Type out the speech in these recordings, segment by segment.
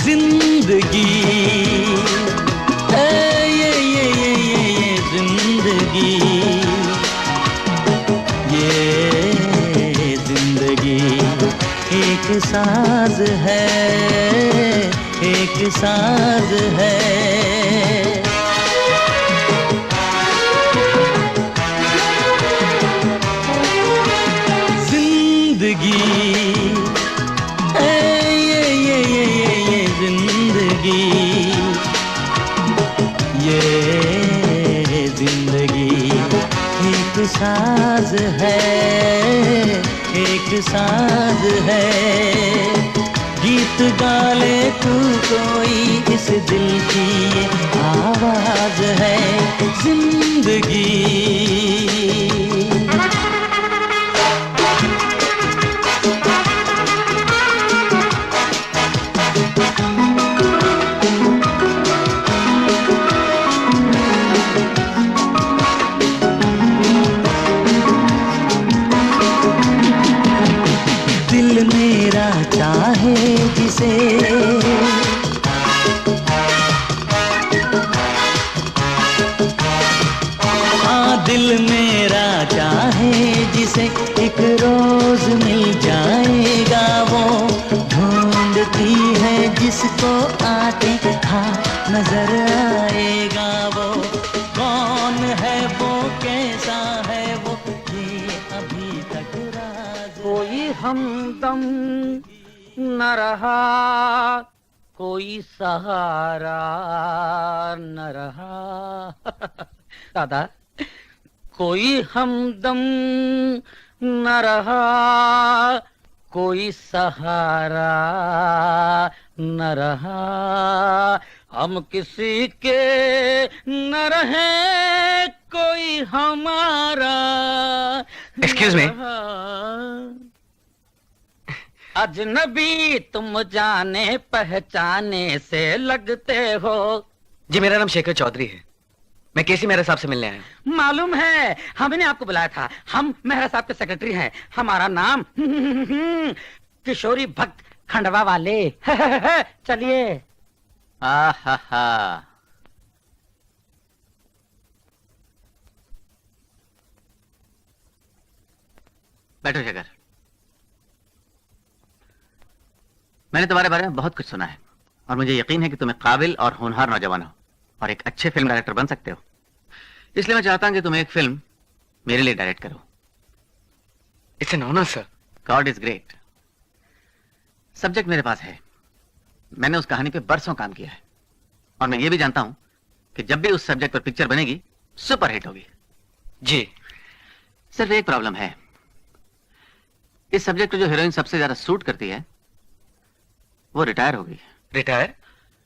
जिंदगी ये जिंदगी, ये जिंदगी एक साज है, एक साज है। जिंदगी ये जिंदगी एक साज है, एक साज है। गीत गा ले तू कोई, इस दिल की ये आवाज है जिंदगी। दिल मेरा चाहे जिसे, हाँ दिल मेरा चाहे जिसे, एक रोज मिल जाएगा वो। ढूंढती है जिसको आते हाँ नजर आएगा वो। कौन है वो, कैसा है वो, ये अभी तक राज। कोई हमदम न रहा, कोई सहारा न रहा। दादा, कोई हमदम न रहा, कोई सहारा न रहा। हम किसी के न रहे, कोई हमारा। Excuse me. अजनबी तुम जाने पहचाने से लगते हो। जी मेरा नाम शेखर चौधरी है, मैं केसी मेहरा साहब से मिलने आया हूँ। मालूम है, हमने आपको बुलाया था। हम मेहरा साहब के सेक्रेटरी हैं। हमारा नाम किशोरी भक्त खंडवा वाले। चलिए। बैठो शेखर। मैंने तुम्हारे बारे में बहुत कुछ सुना है और मुझे यकीन है कि तुम एक काबिल और होनहार नौजवान हो और एक अच्छे फिल्म डायरेक्टर बन सकते हो। इसलिए मैं चाहता हूं कि तुम एक फिल्म मेरे लिए डायरेक्ट करो। It's an honour sir. God is great. Subject मेरे पास है, मैंने उस कहानी पे बरसों काम किया है और मैं ये भी जानता हूं कि जब भी उस सब्जेक्ट पर पिक्चर बनेगी सुपर हिट होगी। जी। सिर्फ एक प्रॉब्लम है, इस सब्जेक्ट पर जो हीरोइन सबसे ज्यादा सूट करती है वो रिटायर हो गई। रिटायर?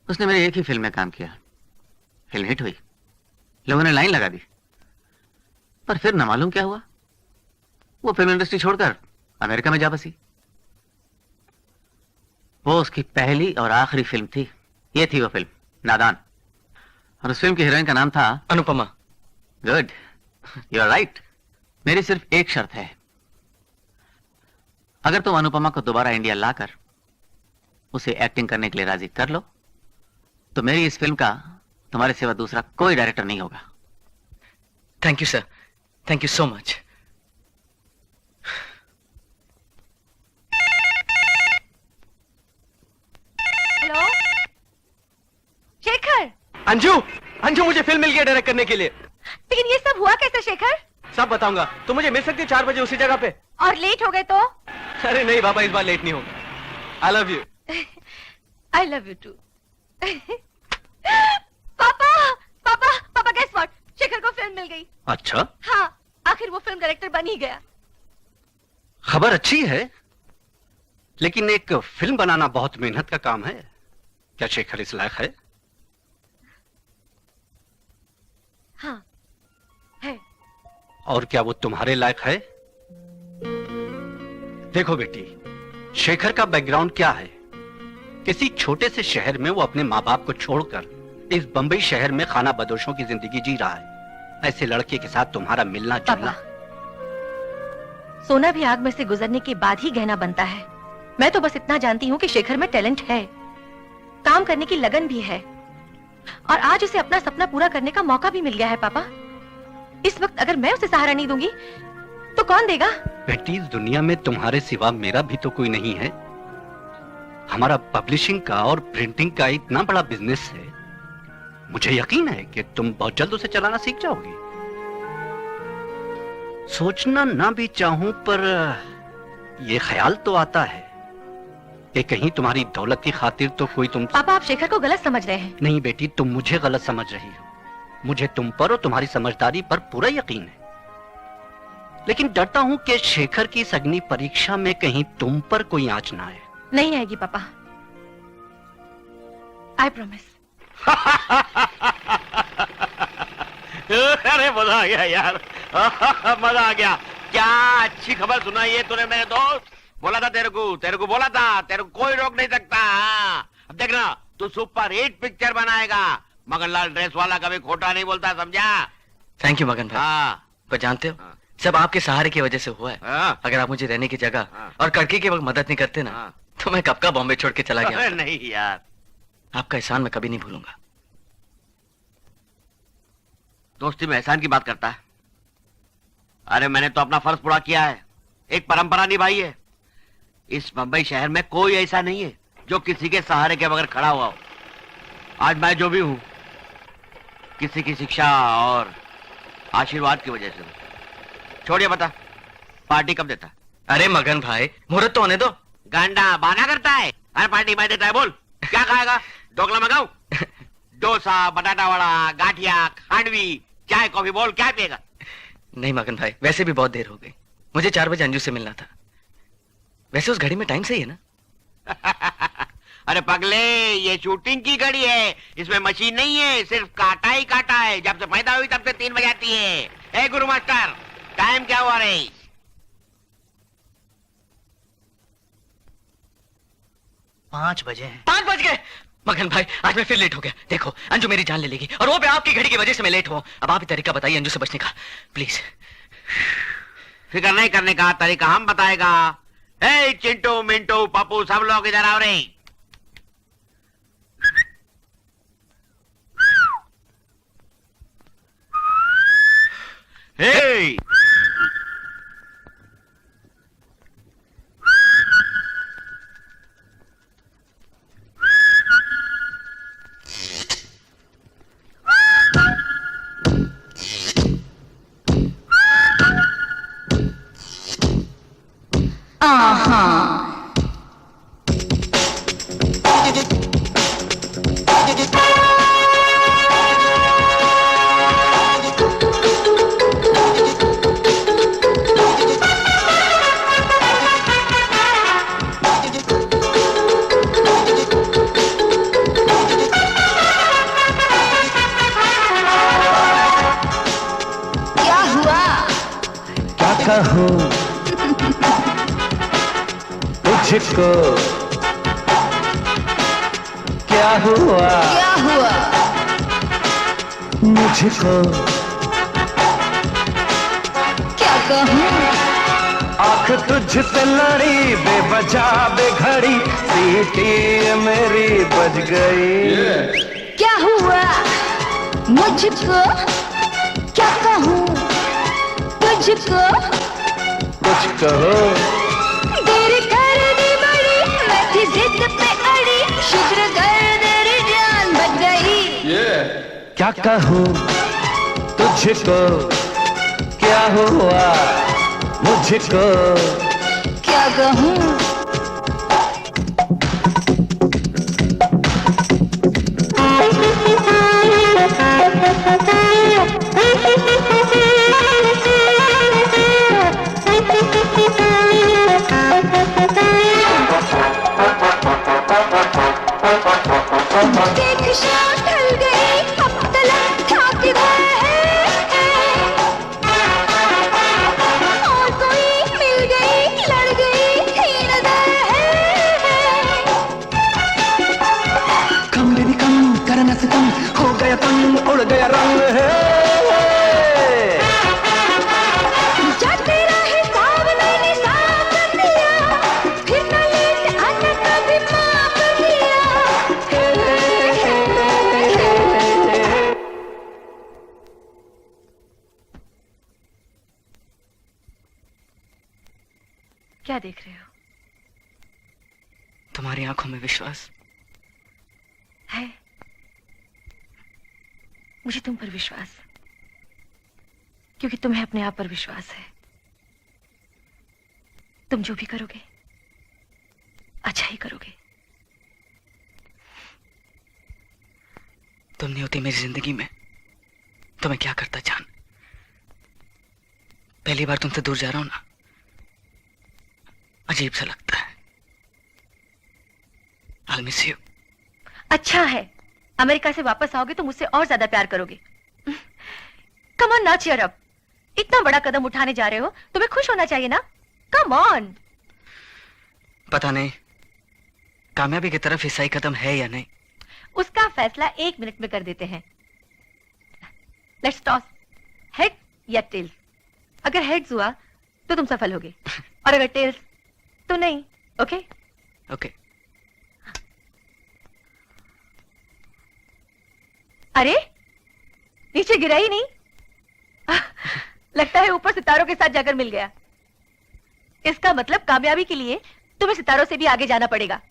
उसने मेरी एक ही फिल्म में काम किया, फिल्म हिट हुई, लोगों ने लाइन लगा दी, पर फिर न मालूम क्या हुआ, वो फिल्म इंडस्ट्री छोड़कर अमेरिका में जा बसी। वो उसकी पहली और आखिरी फिल्म थी। ये थी वो फिल्म नादान, और उस फिल्म की हीरोइन का नाम था Anupama. Good, you are right. मेरी सिर्फ एक शर्त है, अगर तुम अनुपमा को दोबारा इंडिया लाकर उसे एक्टिंग करने के लिए राजी कर लो तो मेरी इस फिल्म का तुम्हारे सिवा दूसरा कोई डायरेक्टर नहीं होगा। Thank you sir, thank you so much. Hello Shekhar. Anju, Anju मुझे फिल्म मिल गया डायरेक्ट करने के लिए। लेकिन ये सब हुआ कैसे शेखर? सब बताऊंगा। तुम मुझे मिल सकती है 4 बजे उसी जगह पे। और लेट हो गए तो? अरे नहीं बाबा, इस बार लेट नहीं होगा। I love you. I love you too. पापा पापा पापा, गेस व्हाट, शेखर को फिल्म मिल गई। अच्छा? हाँ, आखिर वो फिल्म डायरेक्टर बन ही गया। खबर अच्छी है, लेकिन एक फिल्म बनाना बहुत मेहनत का काम है। क्या शेखर इस लायक है? हाँ है। और क्या वो तुम्हारे लायक है? देखो बेटी, शेखर का बैकग्राउंड क्या है किसी छोटे से शहर में वो अपने माँ बाप को छोड़कर इस बंबई शहर में खाना बदोशों की जिंदगी जी रहा है। ऐसे लड़के के साथ तुम्हारा मिलना जुलना। सोना भी आग में से गुजरने के बाद ही गहना बनता है। मैं तो बस इतना जानती हूँ कि शेखर में टैलेंट है, काम करने की लगन भी है, और आज उसे अपना सपना पूरा करने का मौका भी मिल गया है। पापा, इस वक्त अगर मैं उसे सहारा नहीं दूंगी तो कौन देगा? बेटी, इस दुनिया में तुम्हारे सिवा मेरा भी तो कोई नहीं है। हमारा पब्लिशिंग का और प्रिंटिंग का इतना बड़ा बिजनेस है। मुझे यकीन है कि तुम बहुत जल्द उसे चलाना सीख जाओगी। सोचना ना भी चाहूं पर यह ख्याल तो आता है कि कहीं तुम्हारी दौलत की खातिर तो कोई तुम। पापा, आप शेखर को गलत समझ रहे हैं। नहीं बेटी, तुम मुझे गलत समझ रही हो। मुझे तुम पर और तुम्हारी समझदारी पर पूरा यकीन है, लेकिन डरता हूं कि शेखर की इस अग्नि परीक्षा में कहीं तुम पर कोई आंच ना आए। नहीं आएगी पापा, आई प्रॉमिस। अरे मजा आ गया यार, मजा आ गया। क्या अच्छी खबर सुनाई है तूने मेरे दोस्त। बोला था तेरे को बोला था, तेरे को कोई रोक नहीं सकता। अब देखना, तू सुपर हिट पिक्चर बनाएगा। मगनलाल ड्रेस वाला कभी खोटा नहीं बोलता, समझा? थैंक यू मगन भाई। हाँ। पर जानते हो, सब आपके सहारे की वजह से हुआ है। हाँ। अगर आप मुझे रहने की जगह और कड़की के वक्त मदद नहीं करते ना, तो मैं कब का बॉम्बे छोड़ के चला गया। नहीं यार, आपका एहसान मैं कभी नहीं भूलूंगा। दोस्ती में एहसान की बात करता है। अरे मैंने तो अपना फर्ज पूरा किया है, एक परंपरा निभाई है। इस बंबई शहर में कोई ऐसा नहीं है जो किसी के सहारे के बगैर खड़ा हुआ हो। आज मैं जो भी हूं, किसी की शिक्षा और आशीर्वाद की वजह से। छोड़िए, बता पार्टी कब देता? अरे मगन भाई, मुहूर्त तो होने दो। गांडा बहाना करता है। अरे पार्टी मैं देता है, बोल क्या खाएगा? ढोकला मंगाऊं? डोसा, बटाटा वड़ा, गाठिया, खांडवी, चाय कॉफी, बोल क्या पिएगा? नहीं मगन भाई, वैसे भी बहुत देर हो गई। मुझे 4 बजे अंजू से मिलना था। वैसे उस घड़ी में टाइम सही है ना? अरे पगले, ये शूटिंग की घड़ी है, इसमें मशीन नहीं है, सिर्फ काटा ही काटा है। जब से पैदा हुई तब से 3 बजाती है। ए गुरु मास्टर, टाइम क्या हुआ रे? 5 बजे हैं। 5 बज गए। मगन भाई, आज मैं फिर लेट हो गया। देखो, अंजू मेरी जान ले लेगी, और वो भी आपकी घड़ी की वजह से मैं लेट हुआ। अब आप ही तरीका बताइए अंजू से बचने का, प्लीज। फिक्र नहीं करने का तरीका हम बताएगा। ए चिंटू, मिंटू, पप्पू, सब लोग इधर आओ रे। हे! तुझको क्या हुआ? क्या हुआ? मुझको क्या कहूँ? आंख तुझसे लड़ी, बेवजह बेघड़ी, सीटी मेरी बज गई। क्या हुआ? मुझको क्या कहूँ? तुझको कुछ कहो। देर कर दी बड़ी, मैं थी जिद पे अड़ी, शुक्र कर तेरी जान बच गई। क्या कहूँ तुझको क्या हुआ? मुझको क्या कहूँ? देख शाम ढल गई, अब तलक था किधर है, और कोई मिल गई, लड़ गई थी नजर है। सितम हो गया तंग, उड़ गया रंग है। जा तेरा हिसाब मैंने साफ कर दिया, फिर न लेट आना कभी माफ कर दिया। क्या देख रहे हो? तुम्हारी आंखों में विश्वास है। मुझे तुम पर विश्वास, क्योंकि तुम्हें अपने आप पर विश्वास है। तुम जो भी करोगे अच्छा ही करोगे। तुम नहीं होती मेरी जिंदगी में तो मैं क्या करता जान। पहली बार तुमसे दूर जा रहा हूं ना, अजीब सा लगता है। I'll miss you. अच्छा है, अमेरिका से वापस आओगे तो मुझसे और ज्यादा प्यार करोगे। Come on, not cheer up. इतना बड़ा कदम उठाने जा रहे हो, तुम्हें खुश होना चाहिए ना। Come on. पता नहीं कामयाबी की तरफ ये सही कदम है या नहीं। उसका फैसला 1 मिनट में कर देते हैं। लेट्स टॉस, हेड या टेल्स। अगर हेड्स हुआ तो तुम सफल होगे, और अगर टेल्स तो नहीं। Okay okay. अरे नीचे गिरा ही नहीं। लगता है ऊपर सितारों के साथ जाकर मिल गया। इसका मतलब कामयाबी के लिए तुम्हें सितारों से भी आगे जाना पड़ेगा।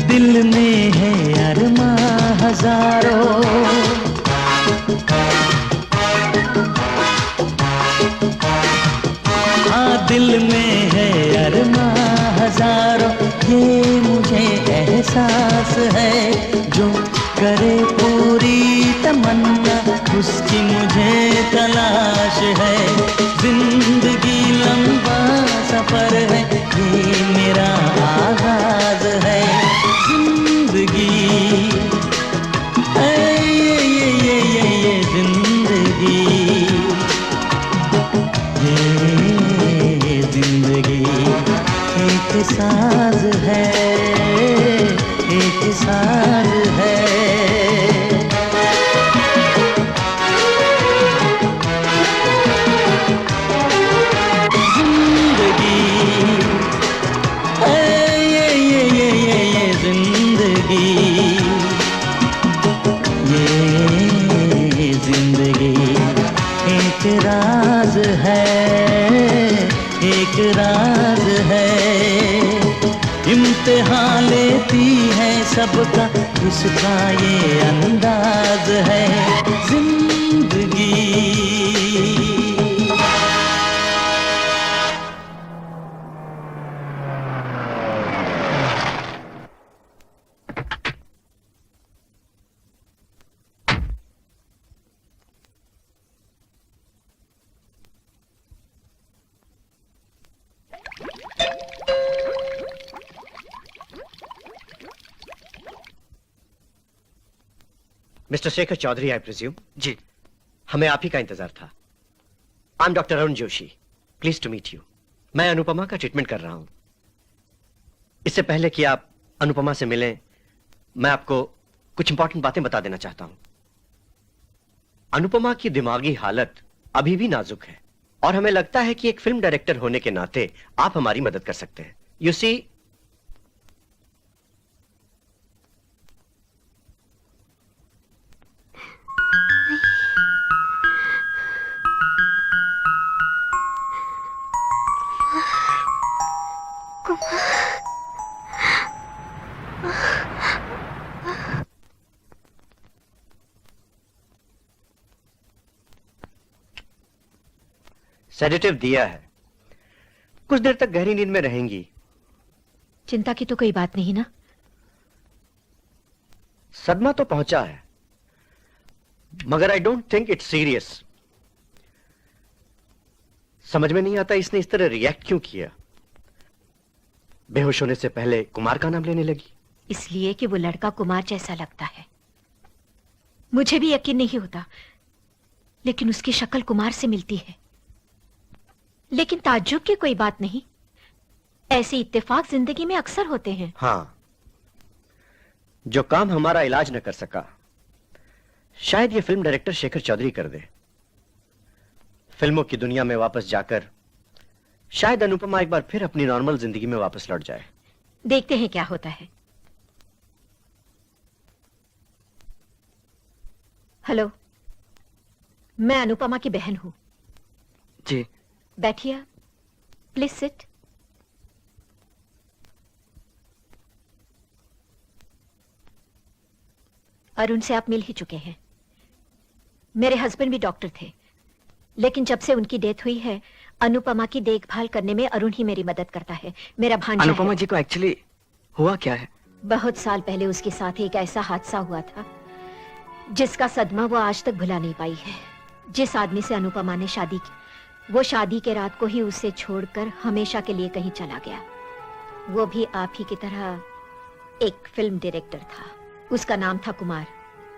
दिल में है अरमां हजारों, हाँ दिल में है अरमां हजारों। ये मुझे एहसास है, जो करे पूरी तमन्ना उसकी मुझे तलाश है। जिंदगी लंबा सफर है, ये मेरा आगाज है। जिंदगी ये जिंदगी, ये जिंदगी एक साज है, एक साज है। एक राज है, एक राज है। इम्तिहान लेती है सबका, इसका ये अंदाज है। जिंदगी mister Shekhar Chaudhary, I presume. जी। हमें आप ही का इंतजार था। I am doctor Arun Joshi, please to meet you. मैं अनुपमा का ट्रीटमेंट कर रहा हूं। इससे पहले कि आप अनुपमा से मिलें, मैं आपको कुछ इंपॉर्टेंट बातें बता देना चाहता हूं। अनुपमा की दिमागी हालत अभी भी नाजुक है, और हमें लगता है कि एक फिल्म डायरेक्टर होने के नाते आप हमारी मदद कर सकते हैं। यू सी, सेडेटिव दिया है, कुछ देर तक गहरी नींद में रहेंगी। चिंता की तो कोई बात नहीं ना? सदमा तो पहुंचा है, मगर I don't think it's serious. समझ में नहीं आता इसने इस तरह रिएक्ट क्यों किया। बेहोश होने से पहले कुमार का नाम लेने लगी। इसलिए कि वो लड़का कुमार जैसा लगता है। मुझे भी यकीन नहीं होता, लेकिन उसकी शक्ल कुमार से मिलती है। लेकिन ताज्जुब की कोई बात नहीं, ऐसे इत्तेफाक जिंदगी में अक्सर होते हैं। हाँ, जो काम हमारा इलाज न कर सका, शायद ये फिल्म डायरेक्टर शेखर चौधरी कर दे। फिल्मों की दुनिया में वापस जाकर शायद अनुपमा एक बार फिर अपनी नॉर्मल जिंदगी में वापस लौट जाए। देखते हैं क्या होता है। हेलो, मैं अनुपमा की बहन हूं। जी। बैठिए, प्लीज सिट। अरुण से आप मिल ही चुके हैं। मेरे हस्बैंड भी डॉक्टर थे, लेकिन जब से उनकी डेथ हुई है, अनुपमा की देखभाल करने में अरुण ही मेरी मदद करता है। मेरा भांजा है। अनुपमा जी को एक्चुअली हुआ क्या है? बहुत साल पहले उसके साथ एक ऐसा हादसा हुआ था जिसका सदमा वो आज तक भुला नहीं पाई है। जिस आदमी से अनुपमा ने शादी की, वो शादी के रात को ही उसे छोड़कर हमेशा के लिए कहीं चला गया। वो भी आप ही की तरह एक फिल्म डायरेक्टर था। उसका नाम था कुमार।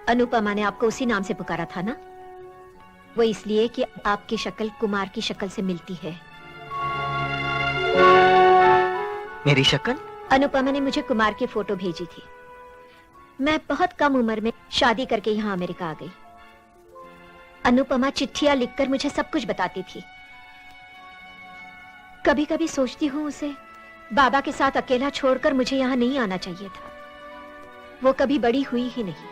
अनुपमा ने आपको उसी नाम से पुकारा था ना? वो इसलिए कि आपकी शक्ल कुमार की शक्ल से मिलती है। मेरी शक्ल? अनुपमा ने मुझे कुमार की फोटो भेजी थी। मैं बहुत कम उम्र में शादी करके यहाँ अमेरिका आ गई। अनुपमा चिट्ठियां लिखकर मुझे सब कुछ बताती थी। कभी कभी सोचती हूँ उसे बाबा के साथ अकेला छोड़कर मुझे यहाँ नहीं आना चाहिए था। वो कभी बड़ी हुई ही नहीं।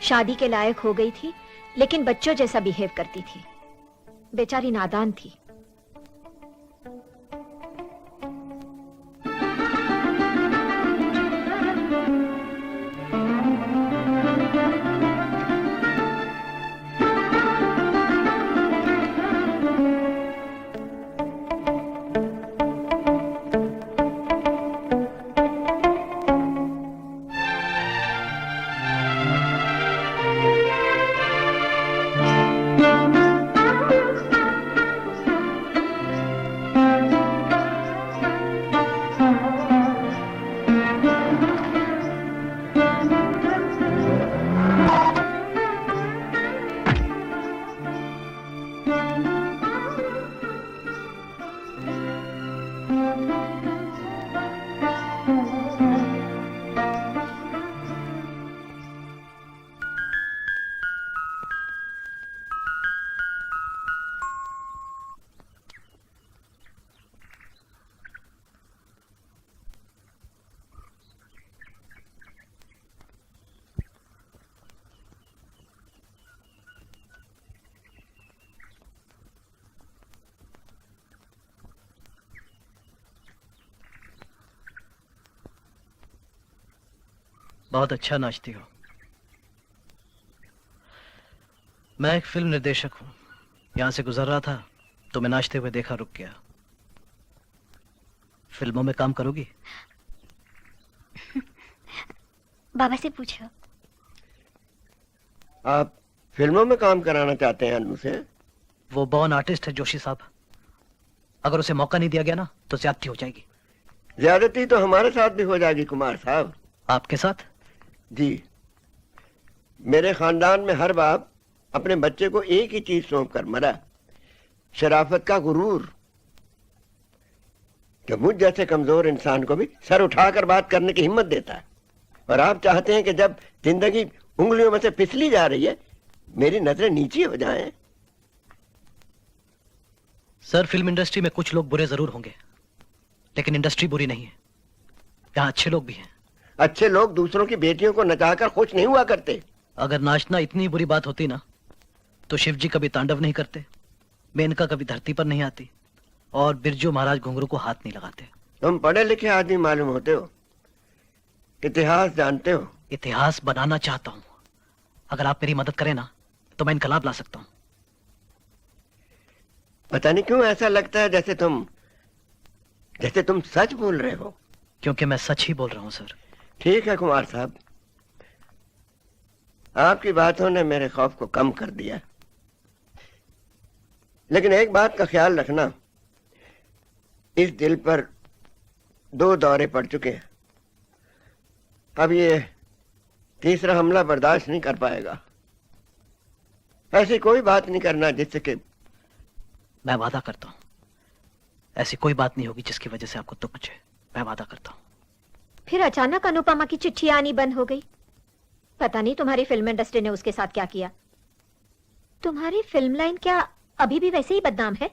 शादी के लायक हो गई थी, लेकिन बच्चों जैसा बिहेव करती थी। बेचारी नादान थी। बहुत अच्छा नाचती हो। मैं एक फिल्म निर्देशक हूं। यहां से गुजर रहा था तो मैं नाचते हुए देखा, रुक गया। फिल्मों में काम करोगी? बाबा से पूछो। आप फिल्मों में काम कराना चाहते हैं अनु से? वो बॉर्न आर्टिस्ट है जोशी साहब। अगर उसे मौका नहीं दिया गया ना तो ज्यादती हो जाएगी। ज्यादती तो हमारे साथ भी हो जाएगी कुमार साहब। आपके साथ? जी, मेरे खानदान में हर बाप अपने बच्चे को एक ही चीज सौंप कर मरा, शराफत का गुरूर। कि मुझ जैसे कमजोर इंसान को भी सर उठाकर बात करने की हिम्मत देता है। और आप चाहते हैं कि जब जिंदगी उंगलियों में से फिसली जा रही है, मेरी नजरें नीची हो जाएं। सर, फिल्म इंडस्ट्री में कुछ लोग बुरे जरूर होंगे, लेकिन इंडस्ट्री बुरी नहीं है। यहाँ अच्छे लोग भी हैं। अच्छे लोग दूसरों की बेटियों को नचाकर खुश नहीं हुआ करते। अगर नाचना इतनी बुरी बात होती ना, तो शिव जी कभी तांडव नहीं करते, मेनका कभी धरती पर नहीं आती, और बिरजू महाराज घुंघरू को हाथ नहीं लगाते। तुम पढ़े लिखे आदमी मालूम होते हो, इतिहास जानते हो। इतिहास बनाना चाहता हूँ। अगर आप मेरी मदद करें ना, तो मैं इनकलाब ला सकता हूँ। पता नहीं क्यों ऐसा लगता है जैसे तुम सच बोल रहे हो। क्योंकि मैं सच ही बोल रहा हूं सर। ठीक है कुमार साहब, आपकी बातों ने मेरे खौफ को कम कर दिया। लेकिन एक बात का ख्याल रखना, इस दिल पर 2 दौरे पड़ चुके हैं। अब ये तीसरा हमला बर्दाश्त नहीं कर पाएगा। ऐसी कोई बात नहीं करना जिससे कि मैं वादा करता हूं ऐसी कोई बात नहीं होगी जिसकी वजह से आपको दुख पहुंचे। मैं वादा करता हूं। फिर अचानक अनुपमा की चिट्ठी आनी बंद हो गई। पता नहीं तुम्हारी फिल्म इंडस्ट्री ने उसके साथ क्या किया। तुम्हारी फिल्म लाइन क्या अभी भी वैसे ही बदनाम है?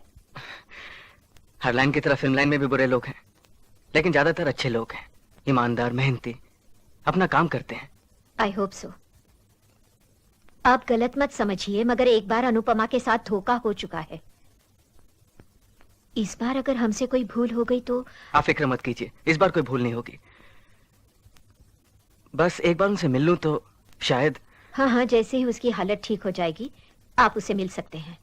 हर लाइन की तरह फिल्म लाइन में भी बुरे लोग हैं, लेकिन ज्यादातर अच्छे लोग हैं, ईमानदार, मेहनती, अपना काम करते हैं। I hope so. आप गलत मत समझिए, मगर एक बार अनुपमा के साथ धोखा हो चुका है। इस बार अगर हमसे कोई भूल हो गई तो। आप फिक्र मत कीजिए, इस बार कोई भूल नहीं होगी। बस एक बार उनसे मिल लूं तो शायद। हाँ हाँ, जैसे ही उसकी हालत ठीक हो जाएगी आप उससे मिल सकते हैं।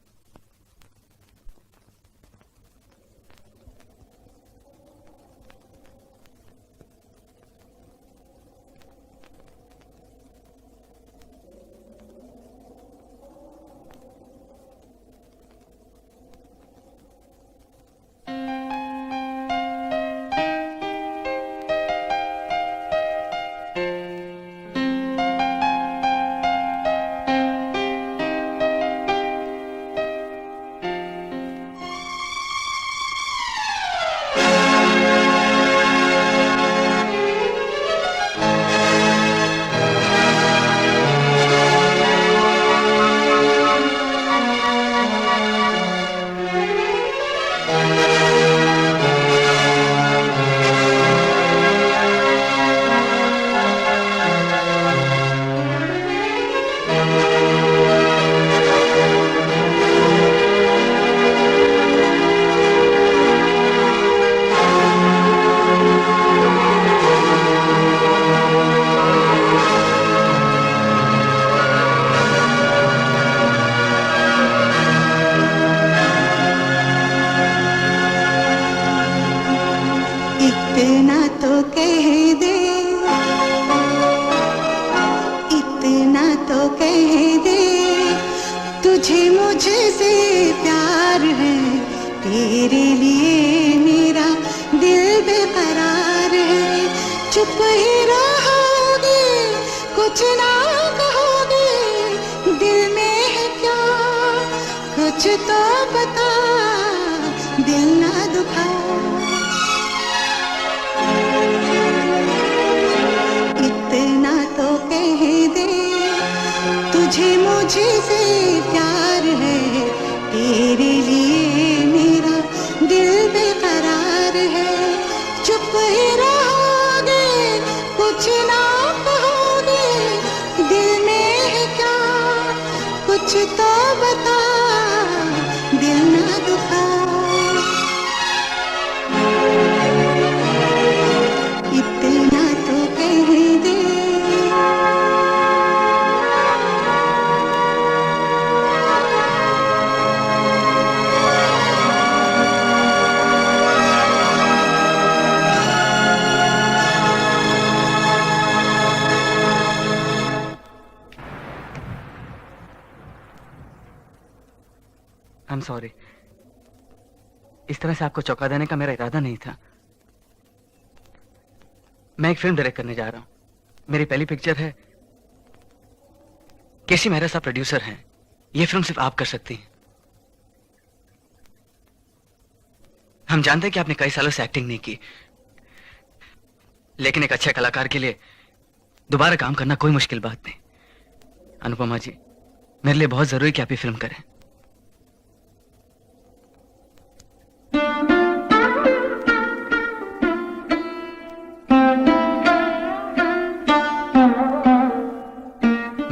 सॉरी, इस तरह से आपको चौंका देने का मेरा इरादा नहीं था। मैं एक फिल्म डायरेक्ट करने जा रहा हूं। मेरी पहली पिक्चर है। केसी मेहरा साहब प्रोड्यूसर हैं। यह फिल्म सिर्फ आप कर सकती हैं। हम जानते हैं कि आपने कई सालों से एक्टिंग नहीं की, लेकिन एक अच्छे कलाकार के लिए दोबारा काम करना कोई मुश्किल बात नहीं। अनुपमा जी, मेरे लिए बहुत जरूरी कि आप ये फिल्म करें।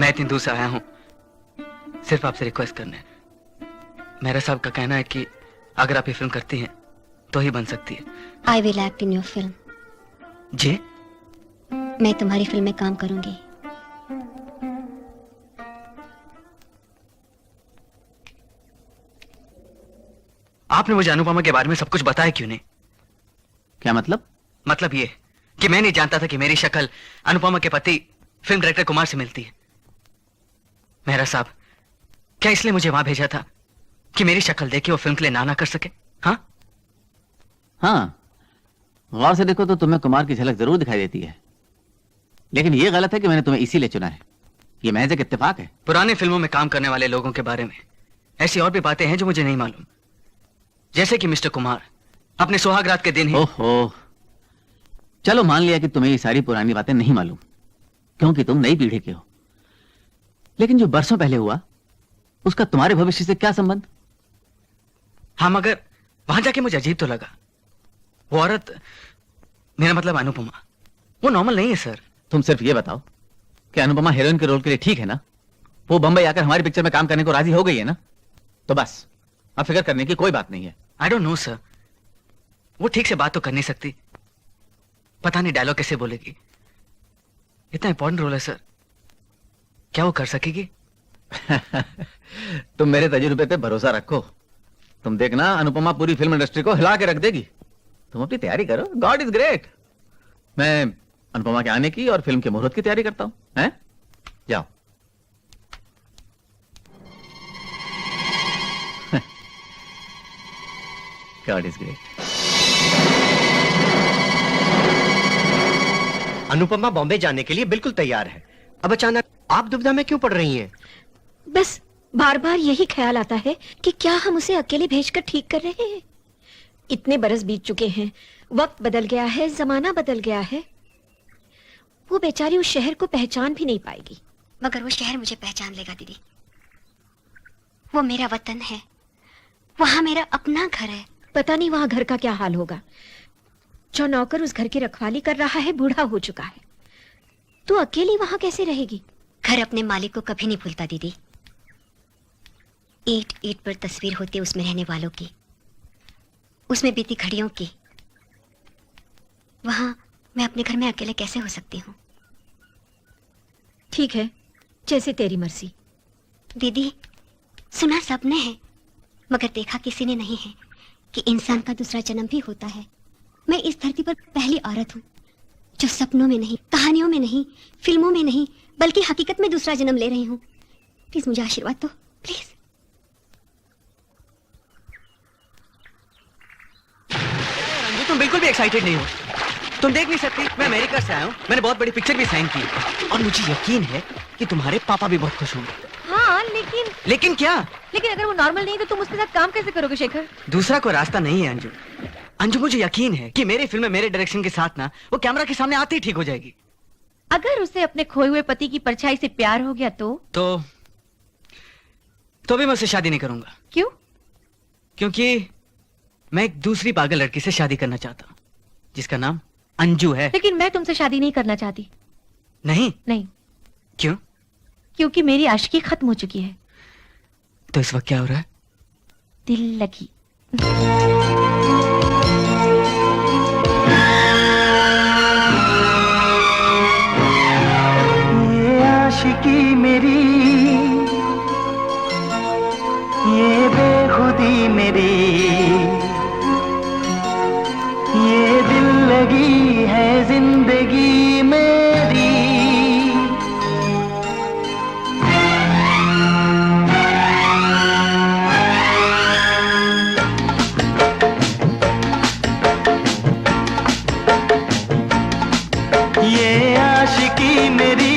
मैं इतनी दूर से आया हूं सिर्फ आपसे रिक्वेस्ट करने। मेहरा साहब का कहना है कि अगर आप ये फिल्म करती हैं तो ही बन सकती है। I will act in your film. जी? मैं तुम्हारी फिल्म में काम करूंगी। आपने मुझे अनुपमा के बारे में सब कुछ बताया क्यों नहीं? क्या मतलब? मतलब ये कि मैं नहीं जानता था कि मेरी शक्ल अनुपमा के पति फिल्म डायरेक्टर कुमार से मिलती है। मेहरा साहब, क्या इसलिए मुझे वहां भेजा था कि मेरी शक्ल देखे वो फिल्म के लिए ना कर सके? हाँ हाँ, गौर से देखो तो तुम्हें कुमार की झलक जरूर दिखाई देती है, लेकिन यह गलत है कि मैंने तुम्हें इसीलिए चुना है। यह महज एक इत्तेफाक है। पुराने फिल्मों में काम करने वाले लोगों के बारे में ऐसी और भी बातें हैं जो मुझे नहीं मालूम, जैसे कि मिस्टर कुमार अपने सुहागरात के दिन ही। ओहो, चलो मान लिया कि तुम्हें ये सारी पुरानी बातें नहीं मालूम क्योंकि तुम नई पीढ़ी के हो, लेकिन जो बरसों पहले हुआ उसका तुम्हारे भविष्य से क्या संबंध? हाँ, मगर वहां जाके मुझे अजीब तो लगा। वो औरत, मेरा मतलब अनुपमा, वो नॉर्मल नहीं है सर। तुम सिर्फ ये बताओ कि अनुपमा हीरोइन के रोल के लिए ठीक है ना? वो बंबई आकर हमारी पिक्चर में काम करने को राजी हो गई है ना? तो बस अब फिक्र करने की कोई बात नहीं है। आई डोंट नो सर, वो ठीक से बात तो कर नहीं सकती, पता नहीं डायलॉग कैसे बोलेगी। इतना इंपॉर्टेंट रोल है सर, क्या वो कर सकेगी? तुम मेरे तजुर्बे पे भरोसा रखो, तुम देखना अनुपमा पूरी फिल्म इंडस्ट्री को हिला के रख देगी। तुम अपनी तैयारी करो, गॉड इज ग्रेट। मैं अनुपमा के आने की और फिल्म के मुहूर्त की तैयारी करता हूं, हैं? जाओ। God is great. Anupama Bombay जाने के लिए बिल्कुल तैयार है। अब अचानक आप दुविधा में क्यों पड़ रही हैं? बस बार बार यही ख्याल आता है कि क्या हम उसे अकेले भेजकर ठीक कर रहे हैं। इतने बरस बीत चुके हैं, वक्त बदल गया है, जमाना बदल गया है। वो बेचारी उस शहर को पहचान भी नहीं पाएगी। मगर वो शहर मुझे पहचान लेगा दीदी। वो मेरा वतन है, वहां मेरा अपना घर है। पता नहीं वहां घर का क्या हाल होगा। जो नौकर उस घर की रखवाली कर रहा है बूढ़ा हो चुका है। तू अकेली वहां कैसे रहेगी? घर अपने मालिक को कभी नहीं भूलता दीदी। ईंट ईंट पर तस्वीर होती है उसमें रहने वालों की, उसमें बीती घड़ियों की। वहां मैं अपने घर में अकेले कैसे हो सकती हूँ? ठीक है, जैसे तेरी मर्जी। दीदी, सुना सबने है मगर देखा किसी ने नहीं है कि इंसान का दूसरा जन्म भी होता है। मैं इस धरती पर पहली औरत हूँ जो सपनों में नहीं, कहानियों में नहीं, फिल्मों में नहीं, बल्कि हकीकत में दूसरा जन्म ले रही हूँ। प्लीज मुझे आशीर्वाद दो, प्लीज। रंजू, तुम बिल्कुल भी एक्साइटेड नहीं हो। तुम देख नहीं सकती, मैं अमेरिका से आया हूँ, मैंने बहुत बड़ी पिक्चर भी साइन की और मुझे यकीन है कि तुम्हारे पापा भी बहुत खुश होंगे। हाँ, लेकिन क्या? लेकिन अगर वो नॉर्मल नहीं तो तुम उसके साथ काम कैसे करोगे शेखर? दूसरा कोई रास्ता नहीं है अंजू। अंजू, मुझे यकीन है कि मेरी फिल्म मेरे डायरेक्शन के साथ ना वो कैमरा के सामने आते ही ठीक हो जाएगी। अगर उसे अपने खोए हुए पति की परछाई से प्यार हो गया तो भी मैं उससे शादी नहीं करूंगा। क्यों? क्योंकि मैं एक दूसरी पागल लड़की से शादी करना चाहता हूँ जिसका नाम अंजू है। लेकिन मैं तुमसे शादी नहीं करना चाहती। नहीं? क्यों? क्योंकि मेरी आशिकी खत्म हो चुकी है। तो इस वक्त क्या हो रहा है? दिल लगी। ये आशिकी मेरी, ये बेखुदी मेरी, ये दिल लगी है जिंदगी मेरी। ये आशिकी मेरी,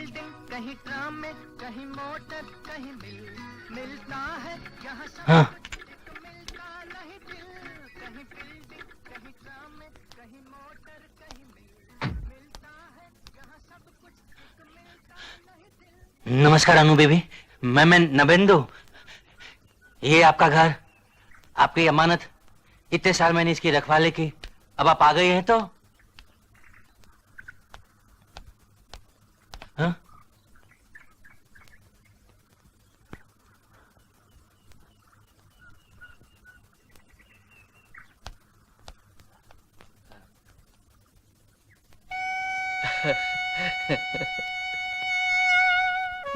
बिल्डिंग, कहीं ट्राम में, कहीं मोटर, कहीं मिलता है यहाँ सब हाँ। कुछ मिलता नहीं दिल, कहीं बिल्डिंग, कहीं ट्राम में, कहीं मोटर, कहीं मिलता है यहाँ सब कुछ मिलता नहीं दिल। नमस्कार अनु बेबी, मैं नवेंदु। ये आपका घर, आपकी अमानत। इतने साल मैंने इसकी रखवाली की, अब आप आ गए हैं तो हाँ?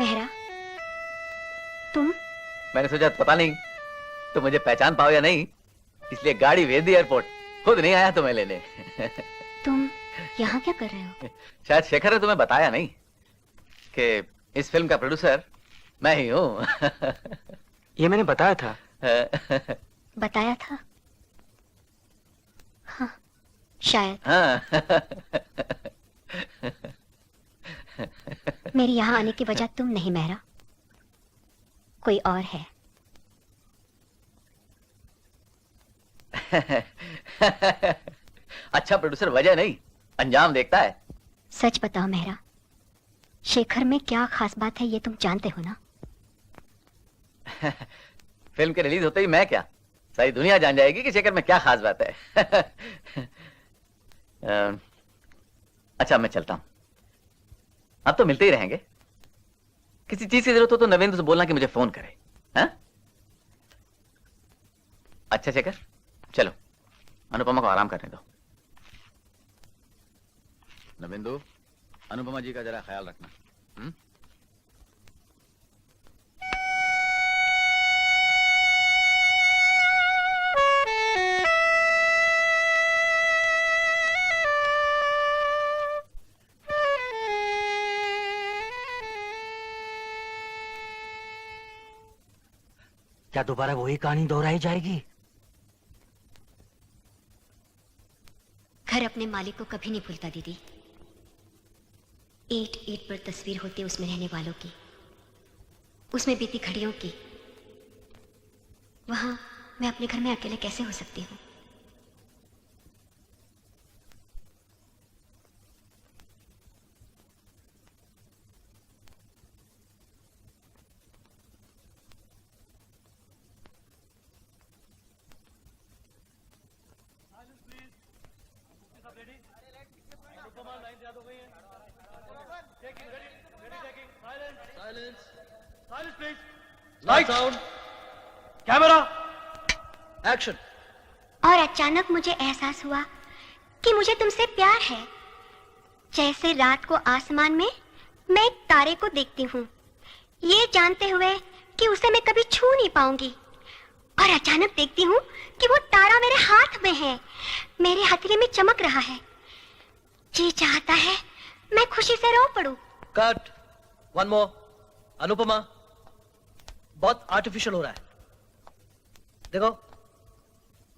मेहरा, तुम? मैंने सोचा पता नहीं तो मुझे पहचान पाओ या नहीं, इसलिए गाड़ी भेज दी एयरपोर्ट। खुद नहीं आया तुम्हें लेने। तुम यहाँ क्या कर रहे हो? शायद शेखर ने तुम्हें बताया नहीं कि इस फिल्म का प्रोड्यूसर मैं ही हूँ। ये मैंने बताया था। बताया था? हाँ, शायद। हाँ। मेरी यहाँ आने की वजह तुम नहीं मेहरा, कोई और है। अच्छा प्रोड्यूसर वजह नहीं, अंजाम देखता है। सच बताओ मेहरा, शेखर में क्या खास बात है ये तुम जानते हो ना? फिल्म के रिलीज होते ही मैं क्या, सारी दुनिया जान जाएगी कि शेखर में क्या खास बात है। अच्छा मैं चलता हूं, अब तो मिलते ही रहेंगे। किसी चीज की जरूरत हो तो नवेंद्र से बोलना कि मुझे फोन करे। हाँ? अच्छा शेखर चलो, अनुपमा को आराम करने दो। नवेंदु, अनुपमा जी का जरा ख्याल रखना। क्या दोबारा वही कहानी दोहराई जाएगी? घर अपने मालिक को कभी नहीं भूलता दीदी। ईंट ईंट पर तस्वीर होती उसमें रहने वालों की, उसमें बीती घड़ियों की। वहां मैं अपने घर में अकेले कैसे हो सकती हूँ? Camera action. और अचानक मुझे एहसास हुआ कि मुझे तुमसे प्यार है, जैसे रात को आसमान में मैं एक तारे को देखती हूँ, ये जानते हुए कि उसे मैं कभी छू नहीं पाऊंगी। और अचानक देखती हूँ कि वो तारा मेरे हाथ में है, मेरे हथेली में चमक रहा है। जी चाहता है मैं खुशी से रो पड़ूं। Cut, one more. अनुपमा, बहुत आर्टिफिशियल हो रहा है। देखो,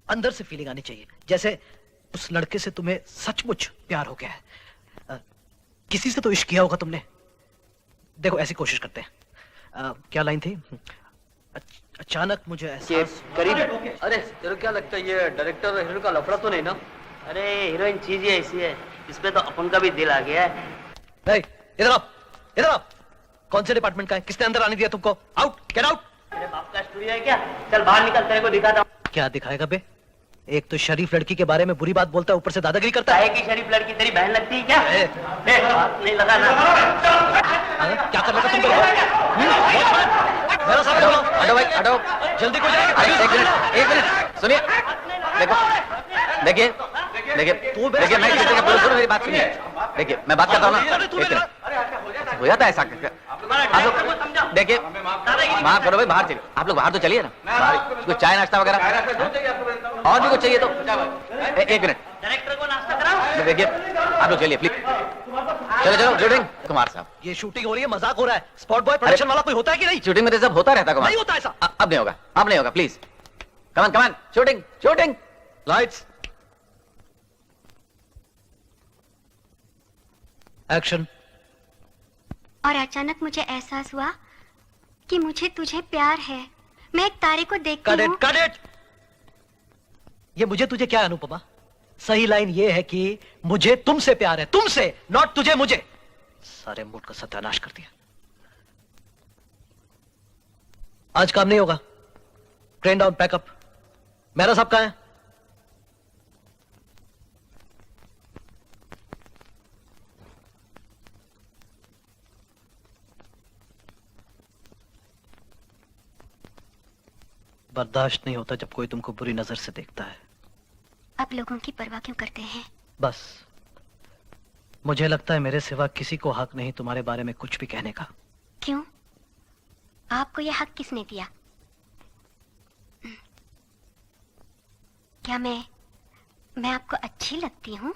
अंदर से फीलिंग आनी चाहिए, जैसे उस लड़के से तुम्हें सचमुच प्यार हो गया है। किसी से तो इश्क किया होगा तुमने। देखो ऐसी कोशिश करते हैं। क्या लाइन थी? अचानक मुझे एहसास करीब। अरे तेरे क्या लगता है ये डायरेक्टर और हीरो का लफड़ा तो नहीं ना? अरे हीरोइन चीज ही ऐसी है, इसमें तो अपन का भी दिल आ गया है। इधर आओ, इधर आओ। कौन से डिपार्टमेंट का है? किसने अंदर आने दिया तुमको? Out, get out. मेरे बाप का स्टूडियो है क्या? चल बाहर निकल, तेरे को दिखाता हूँ। क्या दिखाएगा बे? एक तो शरीफ लड़की के बारे में बुरी बात बोलता है, ऊपर से दादागिरी करता है। की शरीफ लड़की तेरी बहन लगती है क्या? बात नहीं लगा ना। क्या कर रहा तुम? मेरा साथ बोलो। हटो भाई, हटो। जल्दी को जाएगा। एक मिनट सुनिए। देखो देखिए देखिए देखिए, मैं किसी का बोल सुनो, मेरी बात सुनिए। देखिए मैं बात करता हूँ ना, हो जाता है ऐसा। आप लोग देखिए, माफ करो भाई, बाहर चलिए। आप लोग बाहर तो चलिए ना, बाहर कुछ चाय नाश्ता वगैरह और भी कुछ चाहिए तो। एक मिनट, डायरेक्टर को नाश्ता कराओ। देखिए आप लोग चलिए प्लीज। चलो चलो शूटिंग। कुमार साहब, ये शूटिंग हो रही है, मजाक हो रहा है। स्पॉट बॉय प्रोडक्शन वाला कोई होता है कि नहीं? शूटिंग में तो सब होता रहता है कुमार। नहीं होता ऐसा। अब नहीं होगा, अब नहीं होगा, please. Come on come on, shooting shooting. Lights, action. और अचानक मुझे एहसास हुआ कि मुझे तुझे प्यार है। मैं एक तारे को देखती हूँ। Cut it! ये मुझे तुझे क्या है अनुपमा? सही लाइन ये है कि मुझे तुमसे प्यार है, तुमसे, नॉट तुझे मुझे। सारे मूड का सत्यानाश कर दिया। आज काम नहीं होगा। Train down, pack up. मेरा साहब कहाँ है? बर्दाश्त नहीं होता जब कोई तुमको बुरी नजर से देखता है। अब लोगों की परवाह क्यों करते हैं? बस मुझे लगता है मेरे सिवा किसी को हक नहीं तुम्हारे बारे में कुछ भी कहने का। क्यों? आपको यह हक किसने दिया? क्या मैं आपको अच्छी लगती हूँ?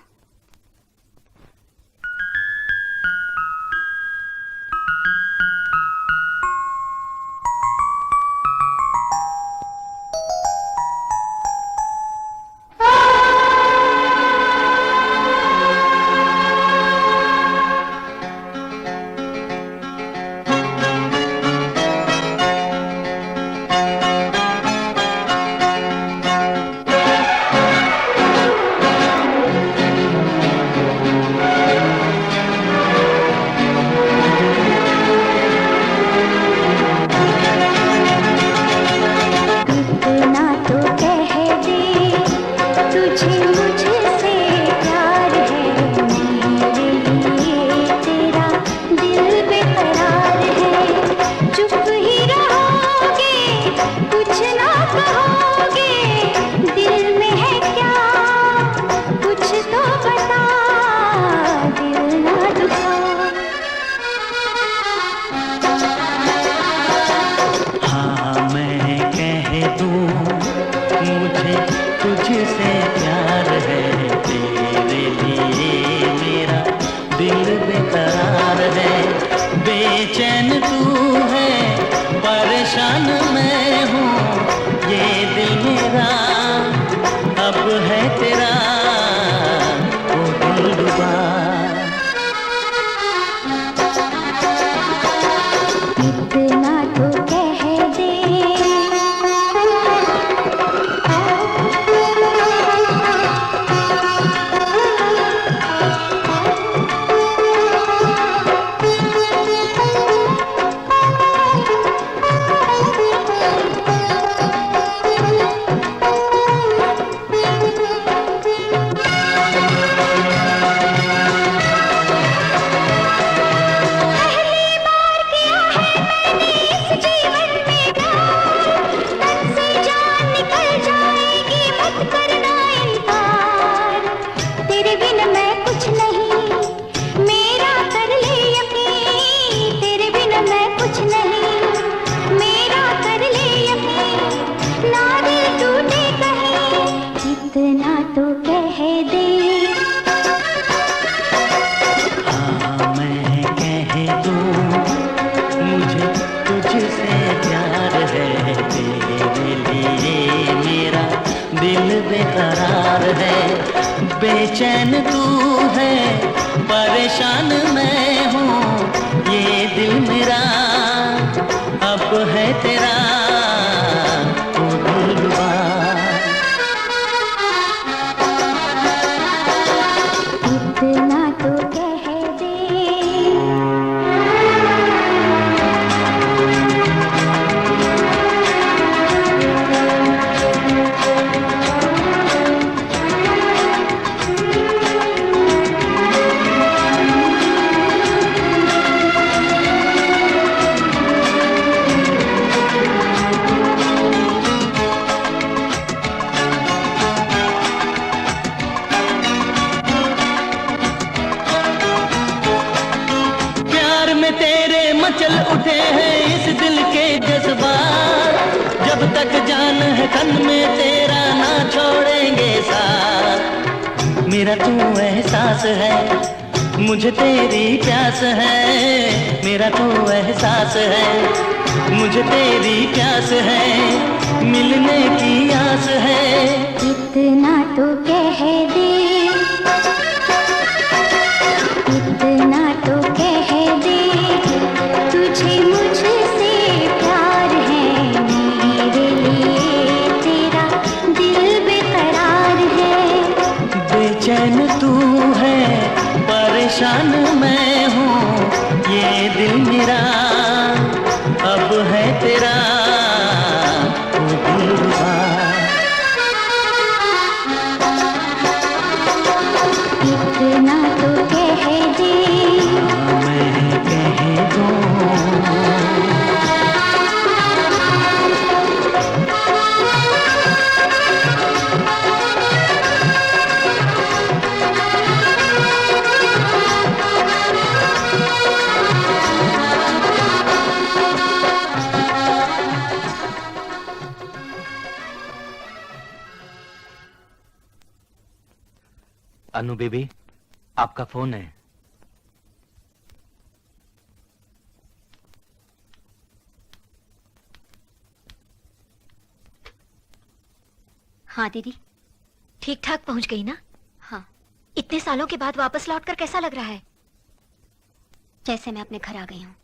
बेचैन तू है, परेशान मैं हूँ, ये दिल मेरा अब है तेरा ओ दिलरुबा। इतना तो कह दे चल उठे हैं इस दिल के जज्बात, जब तक जान है तन में तेरा ना छोड़ेंगे साथ। मेरा तू एहसास है, मुझे तेरी प्यास है, मेरा तू एहसास है, मुझे तेरी प्यास है, मिलने की आस है। इतना तो कह दे, इतना तो कह दे अनु बेबी, आपका फोन है। हाँ दीदी। ठीक ठाक पहुंच गई ना? हाँ। इतने सालों के बाद वापस लौटकर कैसा लग रहा है? जैसे मैं अपने घर आ गई हूँ।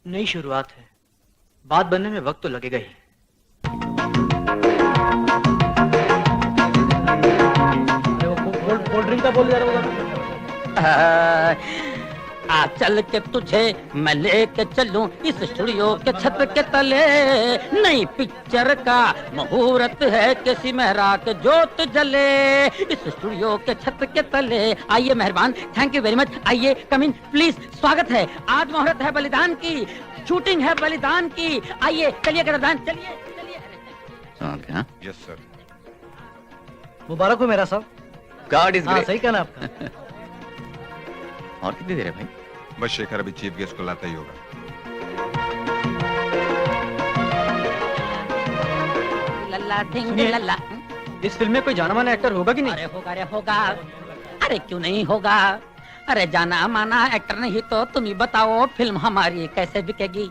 नई शुरुआत है, बात बनने में वक्त तो लगेगा ही। कोल्ड ड्रिंक का बोल जा रहा आ चल के तुझे मैं लेके चलूं इस स्टूडियो के छत के तले, नई पिक्चर का मुहूर्त है किसी मेहरा के जोत जले, इस स्टूडियो के छत के तले। आइए मेहरबान, थैंक यू वेरी मच, आइए कम इन प्लीज, स्वागत है। आज मुहूर्त है बलिदान की, शूटिंग है बलिदान की, आइए चलिए कदरदान, चलिए चलिए। Yes sir. मुबारक हो मेरा साहब। God is great. सही कहना आपका। और कितनी देर है भाई? बस शेखर अभी चीफ गेस्ट को लाता ही होगा। लल्ला ढिंग लल्ला। इस फिल्म में कोई जाना माना एक्टर होगा कि नहीं? अरे होगा, अरे होगा, अरे क्यों नहीं होगा। अरे जाना माना एक्टर नहीं तो तुम ही बताओ फिल्म हमारी कैसे बिकेगी,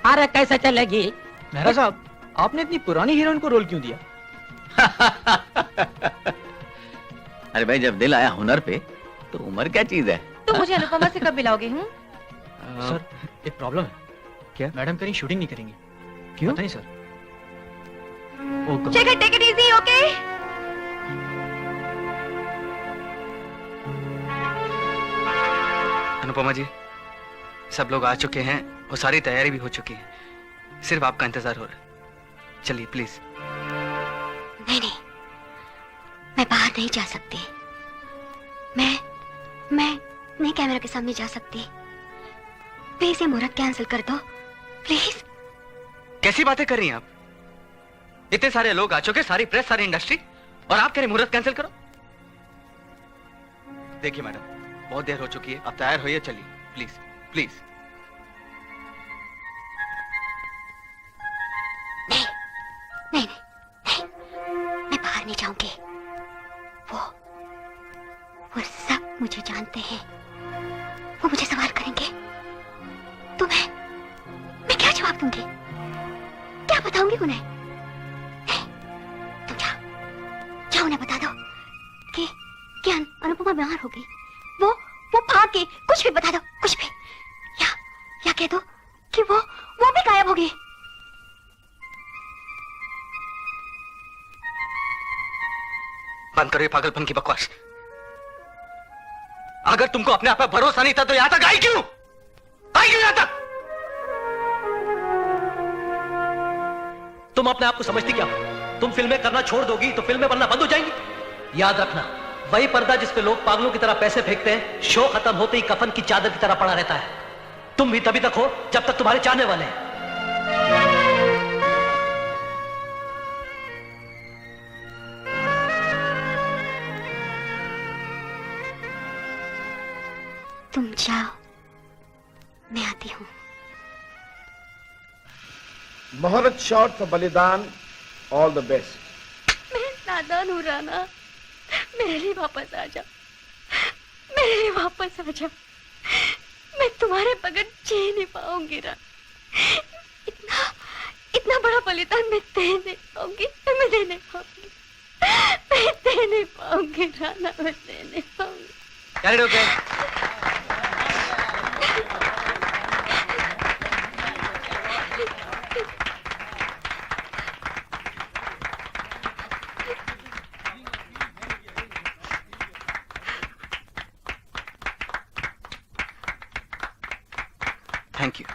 अरे कैसे चलेगी। मेहरा साहब, आपने इतनी पुरानी हीरोइन को रोल क्यों दिया? अरे भाई, जब दिल आया हुनर पे तो उम्र क्या चीज है। तो मुझे अनुपमा से कब मिलाओगे? सर, एक प्रॉब्लम है। क्या? मैडम कहीं शूटिंग नहीं करेंगी। क्यों? पता नहीं sir. Shekhar, take it easy, okay? Anupama ji, सब लोग आ चुके हैं और सारी तैयारी भी हो चुकी है, सिर्फ आपका इंतजार हो रहा है। चलिए प्लीज। नहीं नहीं, मैं बाहर नहीं जा सकती। मैं नहीं कैमरा के सामने जा सकती। प्लीज ये मुहूर्त कैंसिल कर दो, प्लीज। कैसी बातें कर रही हैं आप? इतने सारे लोग आ चुके, सारी प्रेस, सारी इंडस्ट्री, और आप कह रहे मुहूर्त कैंसिल करो? देखिए मैडम, बहुत देर हो चुकी है, आप तैयार होइए, चलिए प्लीज प्लीज। नहीं नहीं नहीं, मैं बाहर नहीं जाऊंगी। वो सब मुझे जानते हैं, वो मुझे सवाल करेंगे तो मैं क्या जवाब दूंगी, क्या बताऊंगी उन्हें? नहीं, तुम जाओ उन्हें बता दो कि अनुपमा बीमार हो गई। वो भाग गई, कुछ भी बता दो, कुछ भी, या कह दो कि वो भी गायब हो गई। बंद करो ये पागलपन की बकवास। अगर तुमको अपने आप पर भरोसा नहीं था तो यहां तक आई क्यों? यहां तक? तुम अपने आप को समझती क्या हो? तुम फिल्में करना छोड़ दोगी तो फिल्में बनना बंद हो जाएंगी। याद रखना, वही पर्दा जिस पे लोग पागलों की तरह पैसे फेंकते हैं, शो खत्म होते ही कफन की चादर की तरह पड़ा रहता है। तुम भी तभी तक हो जब तक तुम्हारे चाहने वाले हैं। तुम जाओ, मैं आती हूँ। मुहूर्त शॉट फॉर बलिदान, ऑल द बेस्ट। मैं नादान हूँ राना, मेरे लिए वापस आ जा, मेरे लिए वापस आ जा। मैं तुम्हारे बगैर जी नहीं पाऊंगी राना। इतना बड़ा बलिदान मैं दे नहीं पाऊंगी, मैं दे नहीं पाऊंगी, मैं दे नहीं पाऊंगी राना, मैं दे नहीं पाऊंगी। Thank you.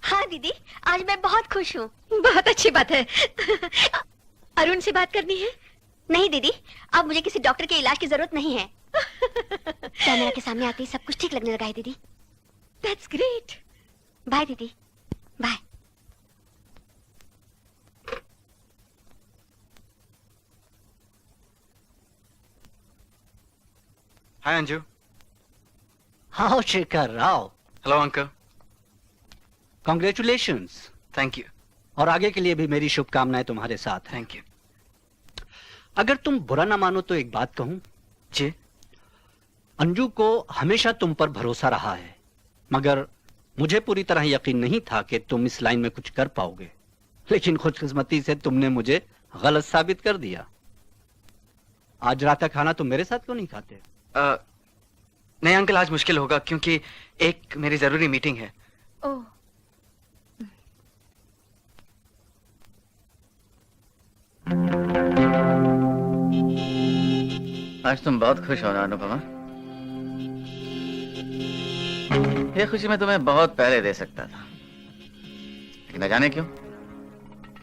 हाँ दीदी, आज मैं बहुत खुश हूँ। बहुत अच्छी बात है। अरुण से बात करनी है? नहीं दीदी, अब मुझे किसी डॉक्टर के इलाज की जरूरत नहीं है। कैमरा के सामने आते ही सब कुछ ठीक लगने लगा है दीदी। That's great. बाय दीदी, बाय। हाय अंजू। हाँ Shekhar Rao. Hello uncle. Congratulations. Thank you. और आगे के लिए भी मेरी शुभकामनाएं तुम्हारे साथ हैं। Thank you. अगर तुम बुरा ना मानो तो एक बात कहूं। जी। अंजू को हमेशा तुम पर भरोसा रहा है, मगर मुझे पूरी तरह यकीन नहीं था कि तुम इस लाइन में कुछ कर पाओगे, लेकिन खुशकिस्मती से तुमने मुझे गलत साबित कर दिया। आज रात का खाना तुम मेरे साथ क्यों नहीं खाते? नहीं अंकल, आज मुश्किल होगा क्योंकि एक मेरी जरूरी मीटिंग है। ओह, आज तुम बहुत खुश हो ना अनुपमा? ये खुशी मैं तुम्हें बहुत पहले दे सकता था, लेकिन न जाने क्यों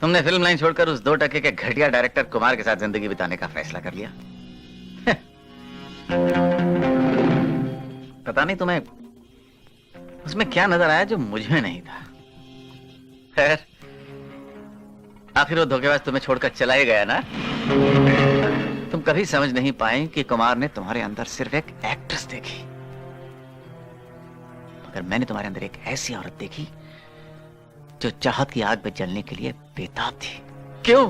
तुमने फिल्म लाइन छोड़कर उस 2 टके के घटिया डायरेक्टर कुमार के साथ जिंदगी बिताने का फैसला कर लिया। पता नहीं तुम्हें उसमें क्या नजर आया जो मुझे नहीं था। खैर, आखिर वो धोखेबाज तुम्हें छोड़कर चला ही गया ना। तुम कभी समझ नहीं पाए कि कुमार ने तुम्हारे अंदर सिर्फ एक एक्ट्रेस देखी, मगर मैंने तुम्हारे अंदर एक ऐसी औरत देखी जो चाहत की आग में जलने के लिए बेताब थी। क्यों?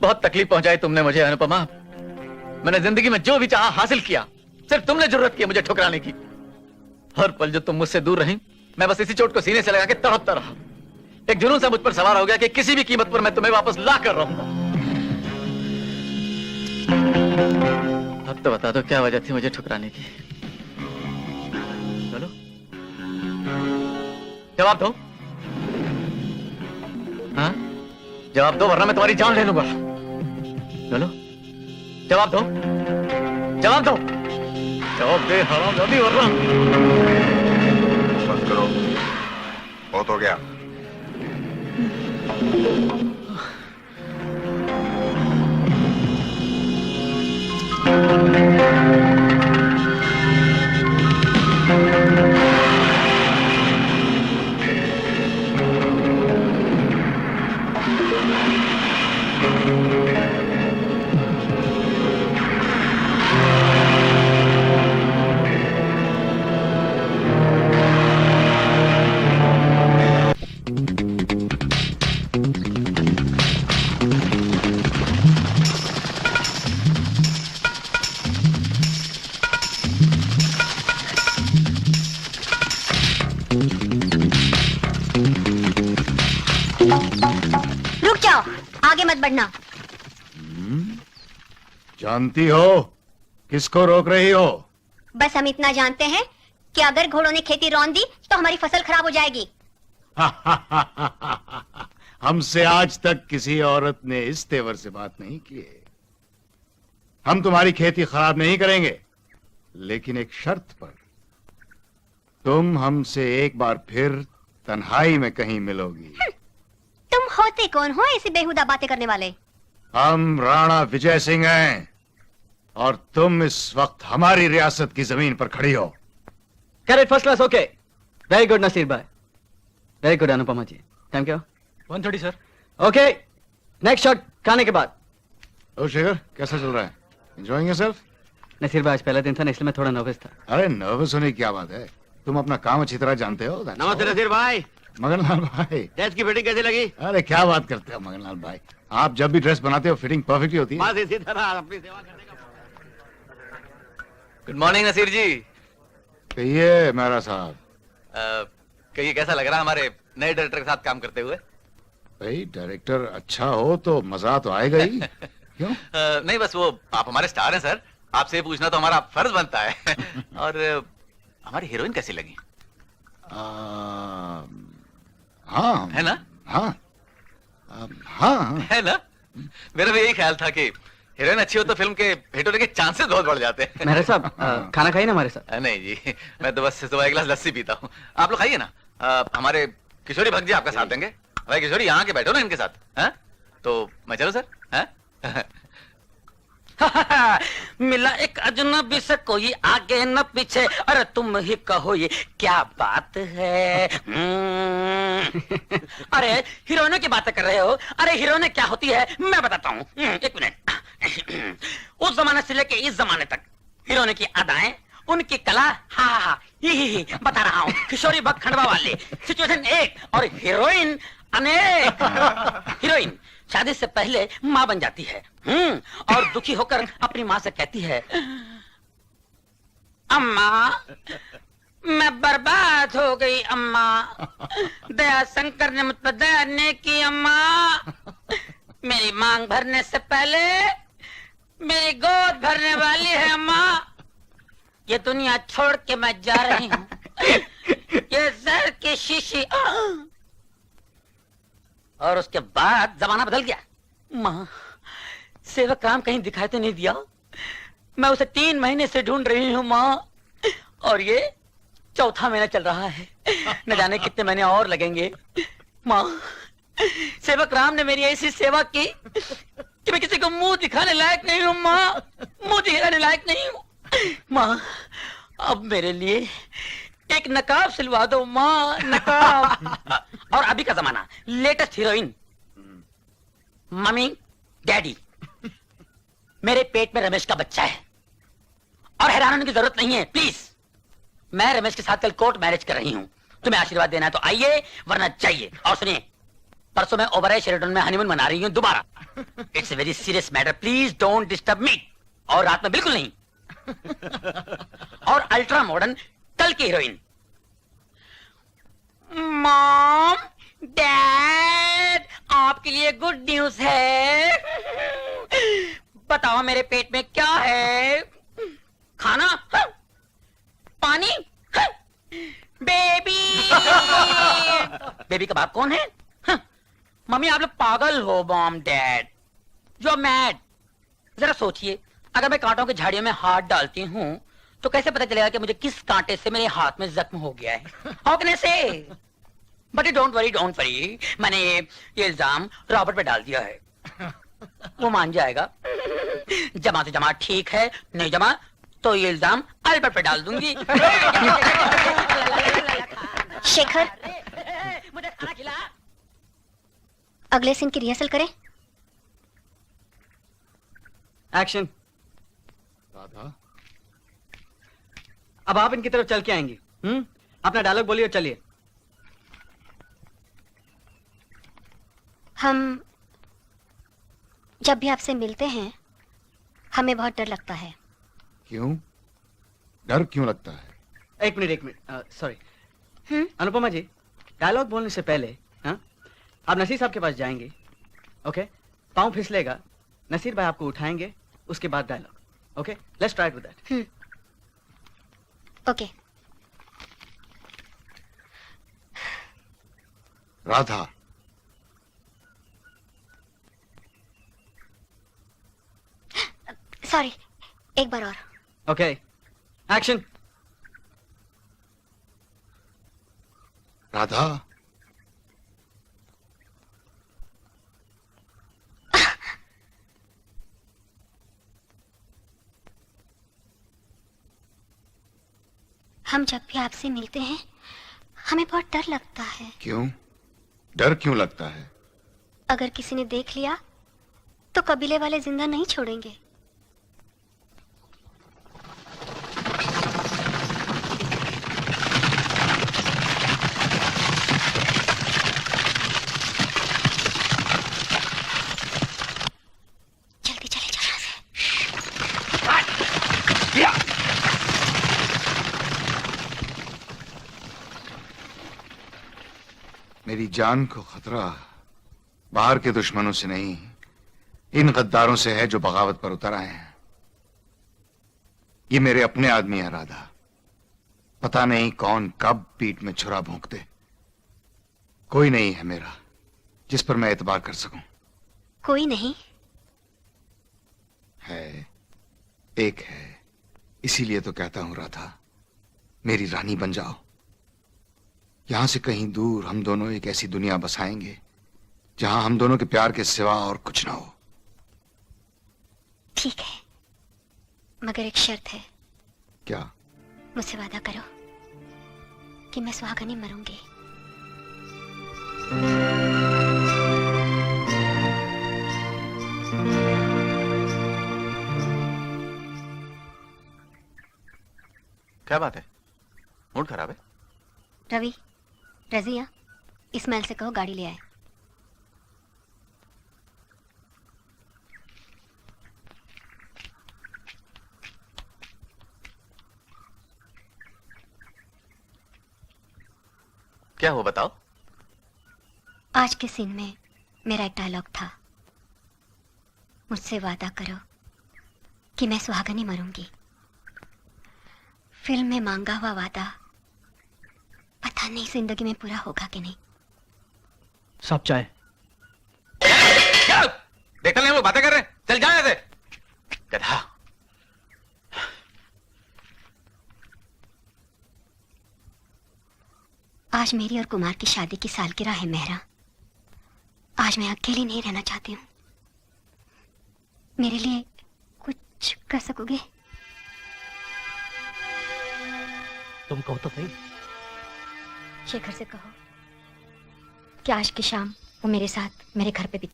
बहुत तकलीफ पहुंचाई तुमने मुझे अनुपमा। मैंने जिंदगी में जो भी चाहा हासिल किया, सिर्फ तुमने जरूरत की मुझे ठुकराने की। हर पल जो तुम मुझसे दूर रही, मैं बस इसी चोट को सीने से लगा के तड़पता रहा। एक जुनून सा मुझ पर सवार हो गया कि किसी भी कीमत पर मैं तुम्हें वापस ला कर रहूंगा। अब तो बता दो क्या वजह थी मुझे ठुकराने की? चलो जवाब दो। हाँ, जवाब दो वरना मैं तुम्हारी जान ले लूंगा। चलो जवाब दो, जवाब दो, जवाब दे हरामजादी वरना। बस करो, बहुत हो गया। रुक जाओ, आगे मत बढ़ना। जानती हो किसको रोक रही हो? बस हम इतना जानते हैं कि अगर घोड़ों ने खेती रौंद दी तो हमारी फसल खराब हो जाएगी। हमसे आज तक किसी औरत ने इस तेवर से बात नहीं की है। हम तुम्हारी खेती खराब नहीं करेंगे, लेकिन एक शर्त पर। तुम हमसे एक बार फिर तन्हाई में कहीं मिलोगी। तुम होते कौन हो ऐसी बेहुदा बातें करने वाले? हम राणा विजय सिंह हैं और तुम इस वक्त हमारी रियासत की जमीन पर खड़ी हो। Correct, first class, okay, very good Naseer भाई, very good Anupama ji. Time क्या? 1:30 सर। ओके, नेक्स्ट शॉट खाने के बाद। ओ शेखर, कैसा चल रहा है? Enjoying yourself? नसीर भाई आज पहला दिन था ना, इसलिए मैं थोड़ा नर्वस था। अरे नर्वस होने की क्या बात है, तुम अपना काम अच्छी तरह जानते हो। नमस्ते नसीर भाई। मगनलाल भाई, ड्रेस की फिटिंग कैसी लगी? अरे क्या बात करते हो मगनलाल भाई, आप जब भी ड्रेस बनाते हो फिटिंग परफेक्टली होती है। बस इसी तरह अपनी सेवा करने का। गुड मॉर्निंग नसीर जी। कहिए मेरा साहब। कहिए कैसा लग रहा है हमारे नए डायरेक्टर के साथ काम करते हुए? भाई डायरेक्टर अच्छा हो तो मजा तो आएगा ही। क्यों? नहीं बस वो आप हमारे स्टार हैं सर, आपसे पूछना तो हमारा फर्ज बनता है। और हमारी हीरोइन कैसी लगी? हाँ है ना? हाँ हाँ है ना? मेरा भी यही ख्याल था कि हीरोइन अच्छी हो तो फिल्म के हिट होने के चांसेस बहुत बढ़ जाते हैं। मेहरा साहब खाना खाइए ना हमारे साथ। नहीं जी, मैं तो बस सुबह 1 गिलास लस्सी पीता हूँ। आप लोग खाइए ना। हमारे किशोरी भक्त जी आपका साथ देंगे। भाई किशोरी यहाँ के बैठो ना इनके साथ। है तो मैं चलूं सर? है? मिला एक अजनबी से कोई आगे न पीछे, अरे तुम ही कहो ये क्या बात है। अरे हीरोइनों की बातें कर रहे हो? अरे हीरोइनें क्या होती है मैं बताता हूँ। 1 मिनट। उस जमाने से लेके इस जमाने तक हीरोइनों की अदाएं, उनकी कला, हाँ बता रहा हूँ, किशोरी भक्त खंडवा वाले, सिचुएशन एक और हीरोइन अनेक। हीरोइन शादी से पहले माँ बन जाती है और दुखी होकर अपनी माँ से कहती है, अम्मा मैं बर्बाद हो गई अम्मा, दया शंकर ने मुझ पर दया नहीं की अम्मा, मेरी मांग भरने से पहले मेरी गोद भरने वाली है अम्मा, ये दुनिया छोड़ के मैं जा रही हूँ, ये जहर की शीशी। और उसके बाद जमाना बदल गया। माँ सेवक राम कहीं दिखाई तो नहीं दिया, मैं उसे 3 महीने से ढूंढ रही हूँ माँ, और ये 4था महीना चल रहा है, न जाने कितने महीने और लगेंगे। माँ सेवक राम ने मेरी ऐसी सेवा की कि मैं किसी को मुंह दिखाने लायक नहीं हूँ माँ, मुंह दिखाने लायक नहीं हूँ माँ। अब मेरे लिए एक नकाब सिलवा दो माँ, नकाब। और अभी का जमाना, लेटेस्ट हीरोइन, मम्मी डैडी, मेरे पेट में रमेश का बच्चा है और हैरान होने की जरूरत नहीं है प्लीज। मैं रमेश के साथ कल कोर्ट मैरिज कर रही हूँ, तुम्हें आशीर्वाद देना है तो आइए, वरना चाहिए। और सुनिए, परसों मैं ओबराय शेरटन में हनीमून मना रही हूँ दोबारा। It's a very serious matter, please don't disturb me. और रात में बिल्कुल नहीं। और अल्ट्रा मॉडर्न कल की हीरोइन, मॉम डैड आपके लिए गुड न्यूज है। बताओ मेरे पेट में क्या है? खाना? पानी? बेबी। बेबी का बाप कौन है? मम्मी आप लोग पागल हो, mom dad you are mad. जरा सोचिए, अगर मैं कांटों की झाड़ियों में हाथ डालती हूँ तो कैसे पता चलेगा कि मुझे किस कांटे से मेरे हाथ में जख्म हो गया है? हाउ कैन आई से? बट डोंट वरी, मैंने ये इल्जाम रॉबर्ट पे डाल दिया है, वो मान जाएगा। जमा तो जमा ठीक है, नहीं जमा तो ये इल्जाम अल्बर्ट पे डाल दूंगी। शेखर, मुझे खाना खिला। अगले सीन की रिहर्सल करें। एक्शन। राधा, अब आप इनकी तरफ चल के आएंगी। अपना डायलॉग बोलिए और चलिए। हम जब भी आपसे मिलते हैं हमें बहुत डर लगता है। क्यों? डर क्यों लगता है? एक मिनट, सॉरी। अनुपमा जी, डायलॉग बोलने से पहले आप नसीर साहब के पास जाएंगे, ओके? पाँव फिसलेगा, नसीर भाई आपको उठाएंगे, उसके बाद dialogue. Okay, let's try with that. Okay. Radha, sorry, एक बार और। Okay, action. राधा, हम जब भी आपसे मिलते हैं हमें बहुत डर लगता है। क्यों? डर क्यों लगता है? अगर किसी ने देख लिया तो कबीले वाले जिंदा नहीं छोड़ेंगे। जल्दी चले जाओ यहाँ से। मेरी जान को खतरा बाहर के दुश्मनों से नहीं, इन गद्दारों से है जो बगावत पर उतर आए हैं। ये मेरे अपने आदमी है राधा, पता नहीं कौन कब पीठ में छुरा भोंक दे। कोई नहीं है मेरा जिस पर मैं एतबार कर सकूं। कोई नहीं है, एक है, इसीलिए तो कहता हूं राधा, मेरी रानी बन जाओ। यहां से कहीं दूर हम दोनों एक ऐसी दुनिया बसाएंगे जहां हम दोनों के प्यार के सिवा और कुछ ना हो। ठीक है, मगर एक शर्त है। क्या? मुझसे वादा करो कि मैं सुहागनी मरूंगी। क्या बात है? मूड खराब है? रवि, रजिया, इस्माइल से कहो गाड़ी ले आए। क्या हुआ बताओ? आज के सीन में मेरा एक डायलॉग था, मुझसे वादा करो कि मैं सुहागनी मरूंगी। फिल्म में मांगा हुआ वादा पता नहीं जिंदगी में पूरा होगा कि नहीं। साहब चाय। देखा नहीं हम लोग बातें कर रहे हैं, चल जाए ऐसे गधा। आज मेरी और कुमार की शादी की सालगिरह है मेहरा। आज मैं अकेली नहीं रहना चाहती हूँ। मेरे लिए कुछ कर सकोगे? तुम कहो तो सही। शेखर से कहो कि आज की शाम वो मेरे साथ मेरे घर पे बीते।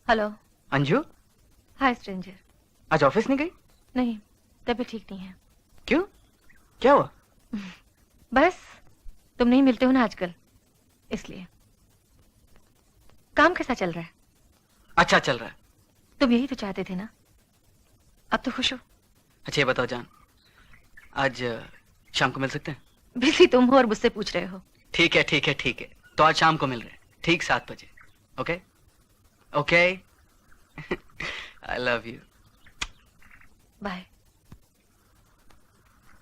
हेलो। अंजू, हाय स्ट्रेंजर। आज ऑफिस नहीं गई? नहीं, तबीयत ठीक नहीं है। क्यों, क्या हुआ? बस तुम नहीं मिलते हो ना आजकल, इसलिए। काम कैसा चल रहा है? अच्छा चल रहा है। तुम यही तो चाहते थे ना, अब तो खुश हो। अच्छा ये बताओ जान, आज शाम को मिल सकते हैं? बिजी तुम हो और मुझसे पूछ रहे हो। ठीक है ठीक है ठीक है, तो आज शाम को मिल रहे हैं, ठीक 7 बजे। Okay okay. I love you. Bye.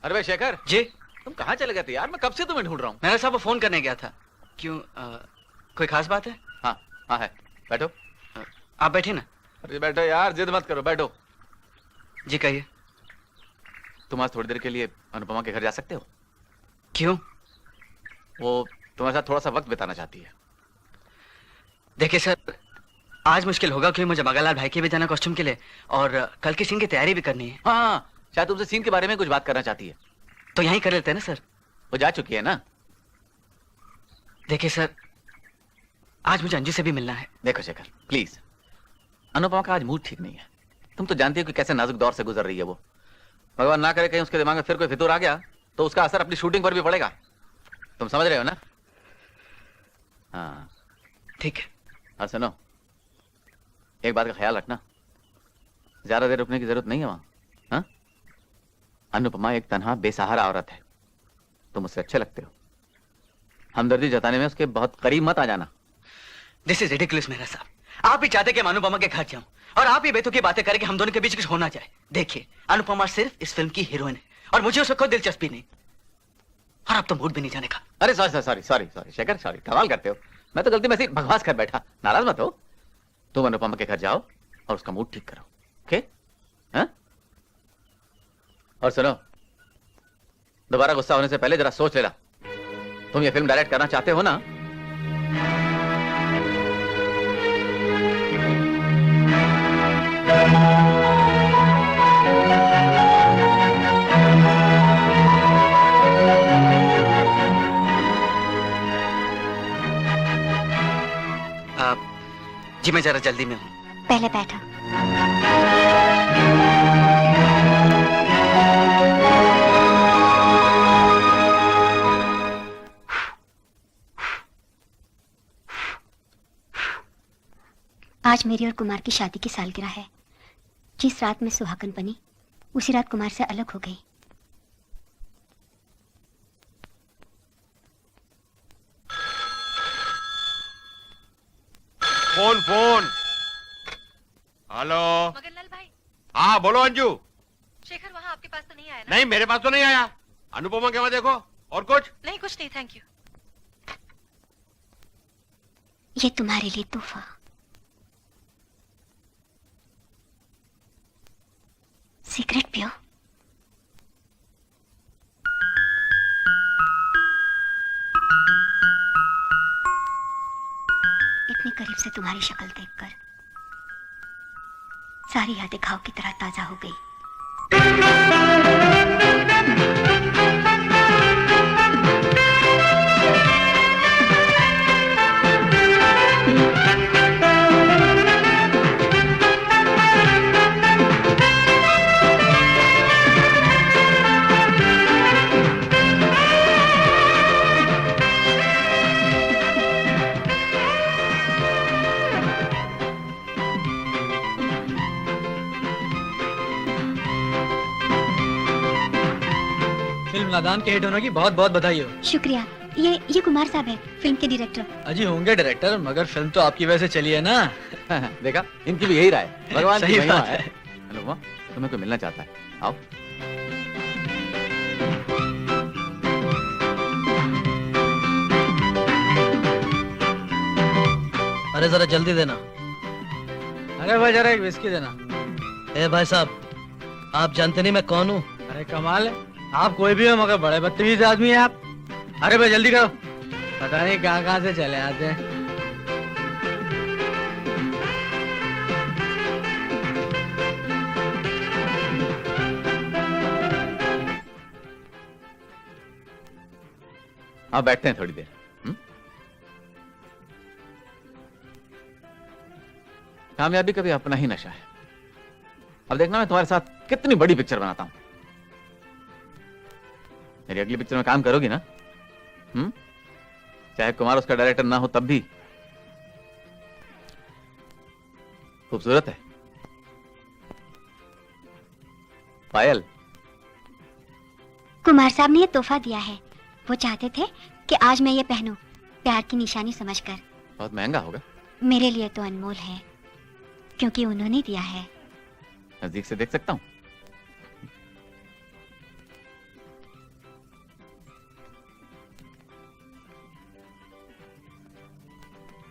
अरे भाई शेखर जी, तुम कहाँ चले गए थे यार? मैं कब से तुम्हें ढूंढ रहा हूँ। मेरा साहब फोन करने गया था। क्यों, कोई खास बात है? हाँ हाँ है, बैठो। आप बैठे ना। अरे बैठो यार, जिद मत करो, बैठो। जी कहिए। तुम आज थोड़ी देर के लिए अनुपमा के घर जा सकते हो? क्यों? वो तुम्हारे साथ थोड़ा सा वक्त बिताना चाहती है। देखिए सर, आज मुश्किल होगा क्योंकि मुझे मगनलाल भाई के भी जाना कॉस्ट्यूम के लिए, और कल की सीन की तैयारी भी करनी है। हाँ, शायद तुमसे सीन के बारे में कुछ बात करना चाहती है। तो यहीं कर लेते हैं ना सर। वो जा चुकी है ना? देखिए सर, आज मुझे अंजू से भी मिलना है। देखो शेखर प्लीज, अनुपमा का आज मूड ठीक नहीं है। तुम तो जानती हो कि कैसे नाजुक दौर से गुजर रही है वो। भगवान ना करे कहीं उसके दिमाग में फिर कोई फितूर आ गया तो उसका असर अपनी शूटिंग पर भी पड़ेगा। तुम समझ रहे हो ना? हाँ ठीक है। और सुनो, एक बात का ख्याल रखना, ज्यादा देर रुकने की जरूरत नहीं है वहां। हाँ? अनुपमा एक तन्हा बेसहारा औरत है, तुम उससे अच्छे लगते हो। हमदर्दी जताने में उसके बहुत करीब मत आ जाना। दिस इज रिडिकुलस मेरा साहब। आप भी चाहते कि मैं अनुपमा के घर जाऊं और आप ही बेतुकी बातें करें कि हम दोनों के बीच कुछ होना जाए। देखिए, अनुपमा सिर्फ इस फिल्म की हीरोइन है और मुझे उससे कोई दिलचस्पी नहीं, और अब तो मूड भी नहीं जाने का। अरे sorry sorry sorry sorry Shekhar, sorry, कमाल करते हो। मैं तो गलती में सिर्फ बकवास कर बैठा, नाराज मत हो। तुम अनुपमा के घर जाओ और उसका मूड ठीक करो। ओके? हाँ? और सुनो, दोबारा गुस्सा होने से पहले जरा सोच लेना, तुम ये फिल्म डायरेक्ट करना चाहते हो ना? जी मैं जरा जल्दी में हूँ। पहले बैठो। आज मेरी और कुमार की शादी की सालगिरह है। जिस रात में सुहागन बनी उसी रात कुमार से अलग हो गई। Phone phone. हेलो मगनलाल भाई। हाँ बोलो अंजू। शेखर वहाँ आपके पास तो नहीं आया ना? नहीं मेरे पास तो नहीं आया। अनुपमा के वहाँ देखो। और कुछ? नहीं कुछ नहीं, थैंक यू। ये तुम्हारे लिए तोहफा। सिगरेट पियो। इतने करीब से तुम्हारी शक्ल देखकर सारी यादें घाव की तरह ताजा हो गई। खानदान के हिट होने की बहुत बहुत बधाई हो। शुक्रिया। ये कुमार साहब है, फिल्म के डायरेक्टर। अजी होंगे डायरेक्टर, मगर फिल्म तो आपकी वजह से चली है ना। देखा, इनकी भी यही राय। भगवान की सही महिमा बात है। है। अनुपमा, तुम्हें कोई मिलना चाहता है, आओ। अरे जरा जल्दी देना। अरे भाई जरा एक विस्की देना। ए भाई साहब, आप जानते नहीं मैं कौन हूँ? अरे कमाल है, आप कोई भी हो मगर बड़े बदतमीज आदमी हैं आप। अरे भाई जल्दी करो, पता नहीं कहाँ से चले आते हैं। आप बैठते हैं थोड़ी देर। कामयाबी का भी अपना ही नशा है। अब देखना मैं तुम्हारे साथ कितनी बड़ी पिक्चर बनाता हूं। मेरी अगली पिक्चर में काम करोगी ना? चाहे कुमार उसका डायरेक्टर ना हो तब भी। खूबसूरत है। पायल, कुमार साहब ने ये तोहफा दिया है। वो चाहते थे कि आज मैं ये पहनूं, प्यार की निशानी समझकर। बहुत महंगा होगा। मेरे लिए तो अनमोल है, क्योंकि उन्होंने दिया है। नजदीक से देख सकता हूं?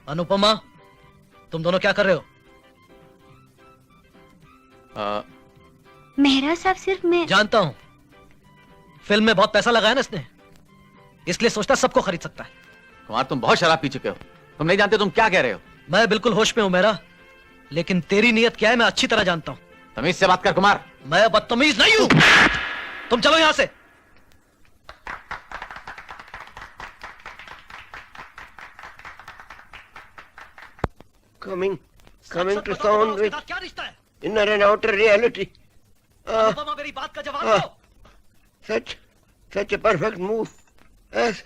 अनुपमा, तुम दोनों क्या कर रहे हो? मेहरा साहब सिर्फ मैं जानता हूं, फिल्म में बहुत पैसा लगाया ना इसने, इसलिए सोचता सबको खरीद सकता है। कुमार, तुम बहुत शराब पी चुके हो। तुम नहीं जानते तुम क्या कह रहे हो। मैं बिल्कुल होश में हूं मेरा, लेकिन तेरी नीयत क्या है मैं अच्छी तरह जानता हूं। तमीज से बात कर कुमार। मैं बदतमीज नहीं हूं। तुम चलो यहां से। Coming to sound with क्या रिश्ता है? inner and outer reality. Anupama, मेरी बात का जवाब दो। Such a perfect move as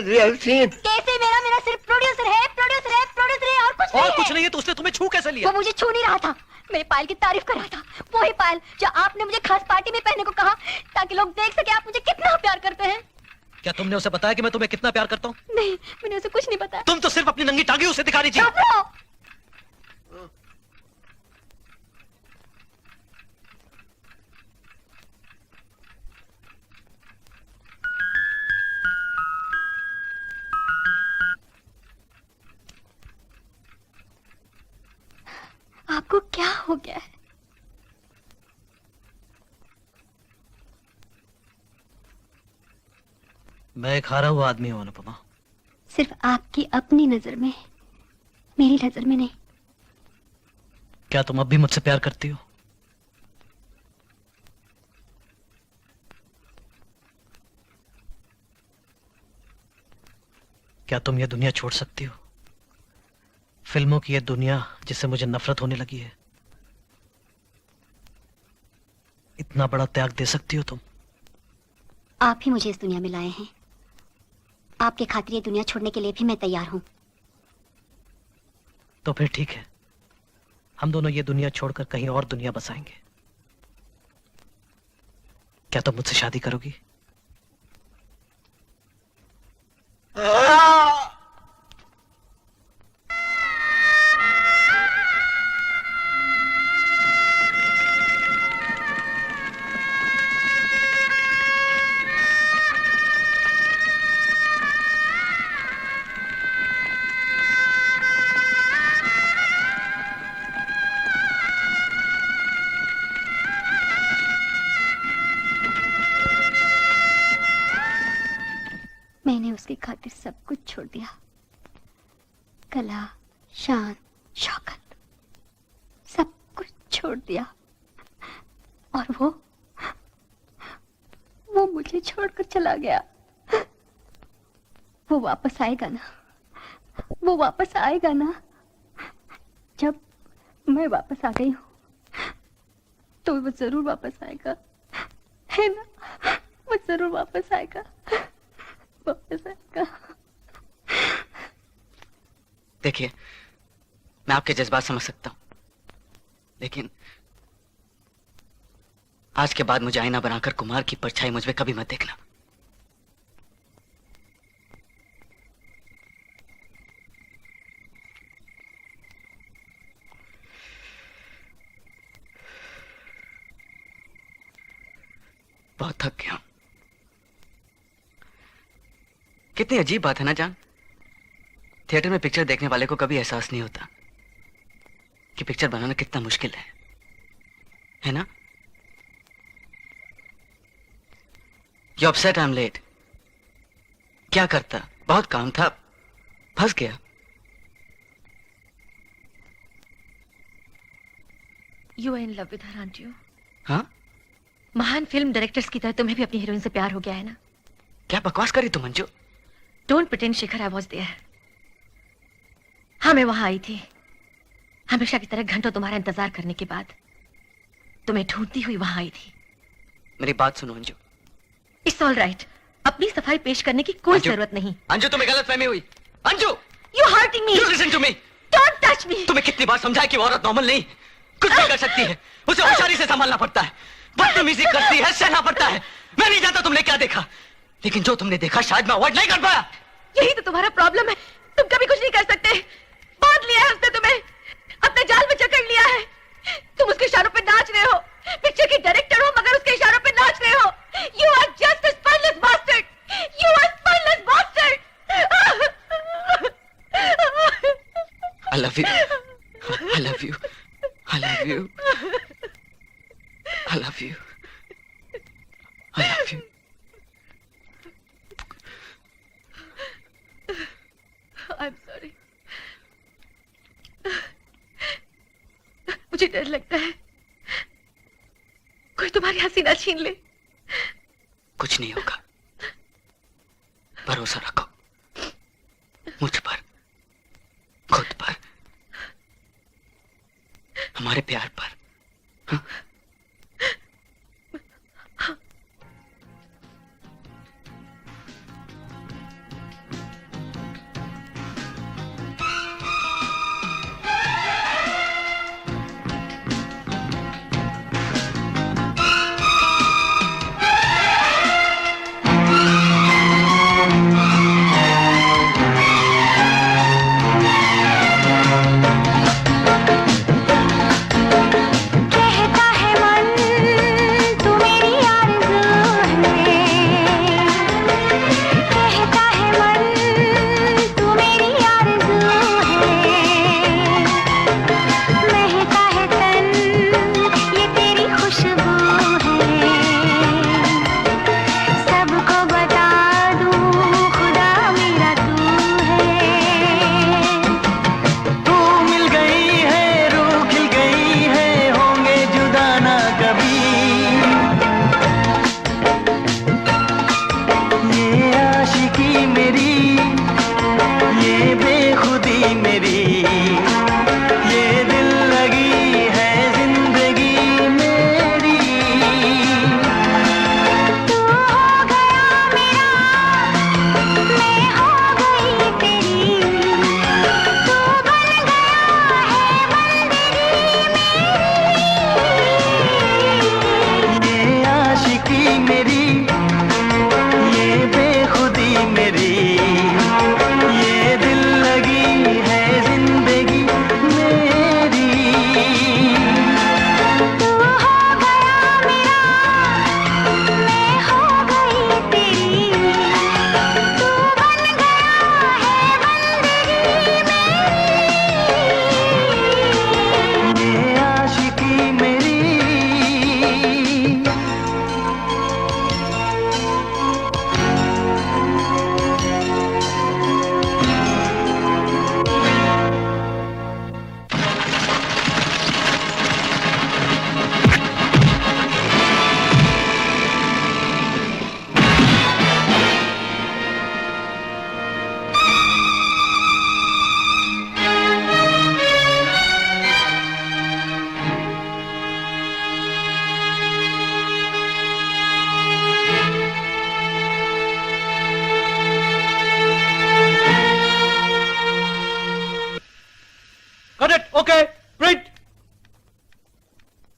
we have seen. कैसे मेरा सिर्फ प्रोड्यूसर है और कुछ नहीं है। कुछ नहीं है तो उसने तुम्हें छू कैसे लिया? वो मुझे छू नहीं रहा था, मेरे पायल की तारीफ कर रहा था। वही पायल जो आपने मुझे खास पार्टी में पहनने को कहा, ताकि लोग देख सके आप मुझे कितना प्यार करते हैं। क्या तुमने उसे बताया कि मैं तुम्हें कितना प्यार करता हूँ? नहीं, मैंने उसे कुछ नहीं बताया। तुम तो सिर्फ अपनी नंगी टांगे उसे दिखा रही थी। आपको क्या हो गया है? मैं एक हारा हुआ आदमी हूं अनुपमा। सिर्फ आपकी अपनी नजर में, मेरी नजर में नहीं। क्या तुम अब भी मुझसे प्यार करती हो? क्या तुम ये दुनिया छोड़ सकती हो? फिल्मों की ये दुनिया जिससे मुझे नफरत होने लगी है। इतना बड़ा त्याग दे सकती हो तुम? आप ही मुझे इस दुनिया में लाए हैं। आपके खातिर ये दुनिया छोड़ने के लिए भी मैं तैयार हूं। तो फिर ठीक है, हम दोनों ये दुनिया छोड़कर कहीं और दुनिया बसाएंगे। क्या तुम मुझसे शादी करोगी? मैंने उसकी खातिर सब कुछ छोड़ दिया। कला, शान, शौकत, सब कुछ छोड़ दिया। और वो मुझे छोड़कर चला गया। वो वापस आएगा ना? वो वापस आएगा ना? जब मैं वापस आ गई हूँ तो वो जरूर वापस आएगा, है ना? वो जरूर वापस आएगा। देखिए, मैं आपके जज्बात समझ सकता हूं, लेकिन आज के बाद मुझे आईना बनाकर कुमार की परछाई मुझ में कभी मत देखना। बहुत थक गया हूं। कितनी अजीब बात है ना जान, थिएटर में पिक्चर देखने वाले को कभी एहसास नहीं होता कि पिक्चर बनाना कितना मुश्किल है ना? You upset I am late. क्या करता, बहुत काम था, फंस गया। You are in love with her, aren't you? हाँ? महान फिल्म डायरेक्टर्स की तरह तुम्हें भी अपनी हीरोइन से प्यार हो गया है ना? क्या बकवास करी तुम Anju? Don't pretend Shekhar, I was there. हाँ, मैं वहां आई थी, हमेशा की तरह घंटों तुम्हारा इंतजार करने के बाद तुम्हें ढूंढती हुई वहां आई थी। मेरी बात सुनो अंजू। इट्स ऑल राइट, अपनी सफाई पेश करने की कोई जरूरत नहीं। अंजू, तुम्हें गलतफहमी हुई। Anju, you hurting me. You listen to me. Don't touch me. तुम्हें कितनी बार समझाया कि वो औरत नॉर्मल नहीं, कुछ भी कर सकती है, उसे होशियारी से संभालना पड़ता है, बदतमीजी करती है, सहना पड़ता है। मैं नहीं जानता तुमने क्या देखा, लेकिन जो तुमने देखा शायद मैं अवॉइड नहीं कर पाया। यही तो तुम्हारा प्रॉब्लम है, तुम कभी कुछ नहीं कर सकते। बांध लिया है उसने तुम्हें, अपने जाल में जकड़ लिया है। तुम उसके इशारों पे नाच रहे हो, पिक्चर के डायरेक्टर हो मगर उसके इशारों पे नाच रहे हो। You are just a spineless bastard. You are spineless bastard. I love you. I love you. I love you. I love you. I love you. I'm sorry. मुझे डर लगता है कोई तुम्हारी हसीना छीन ले। कुछ नहीं होगा, भरोसा रखो मुझ पर, खुद पर, हमारे प्यार पर। हाँ?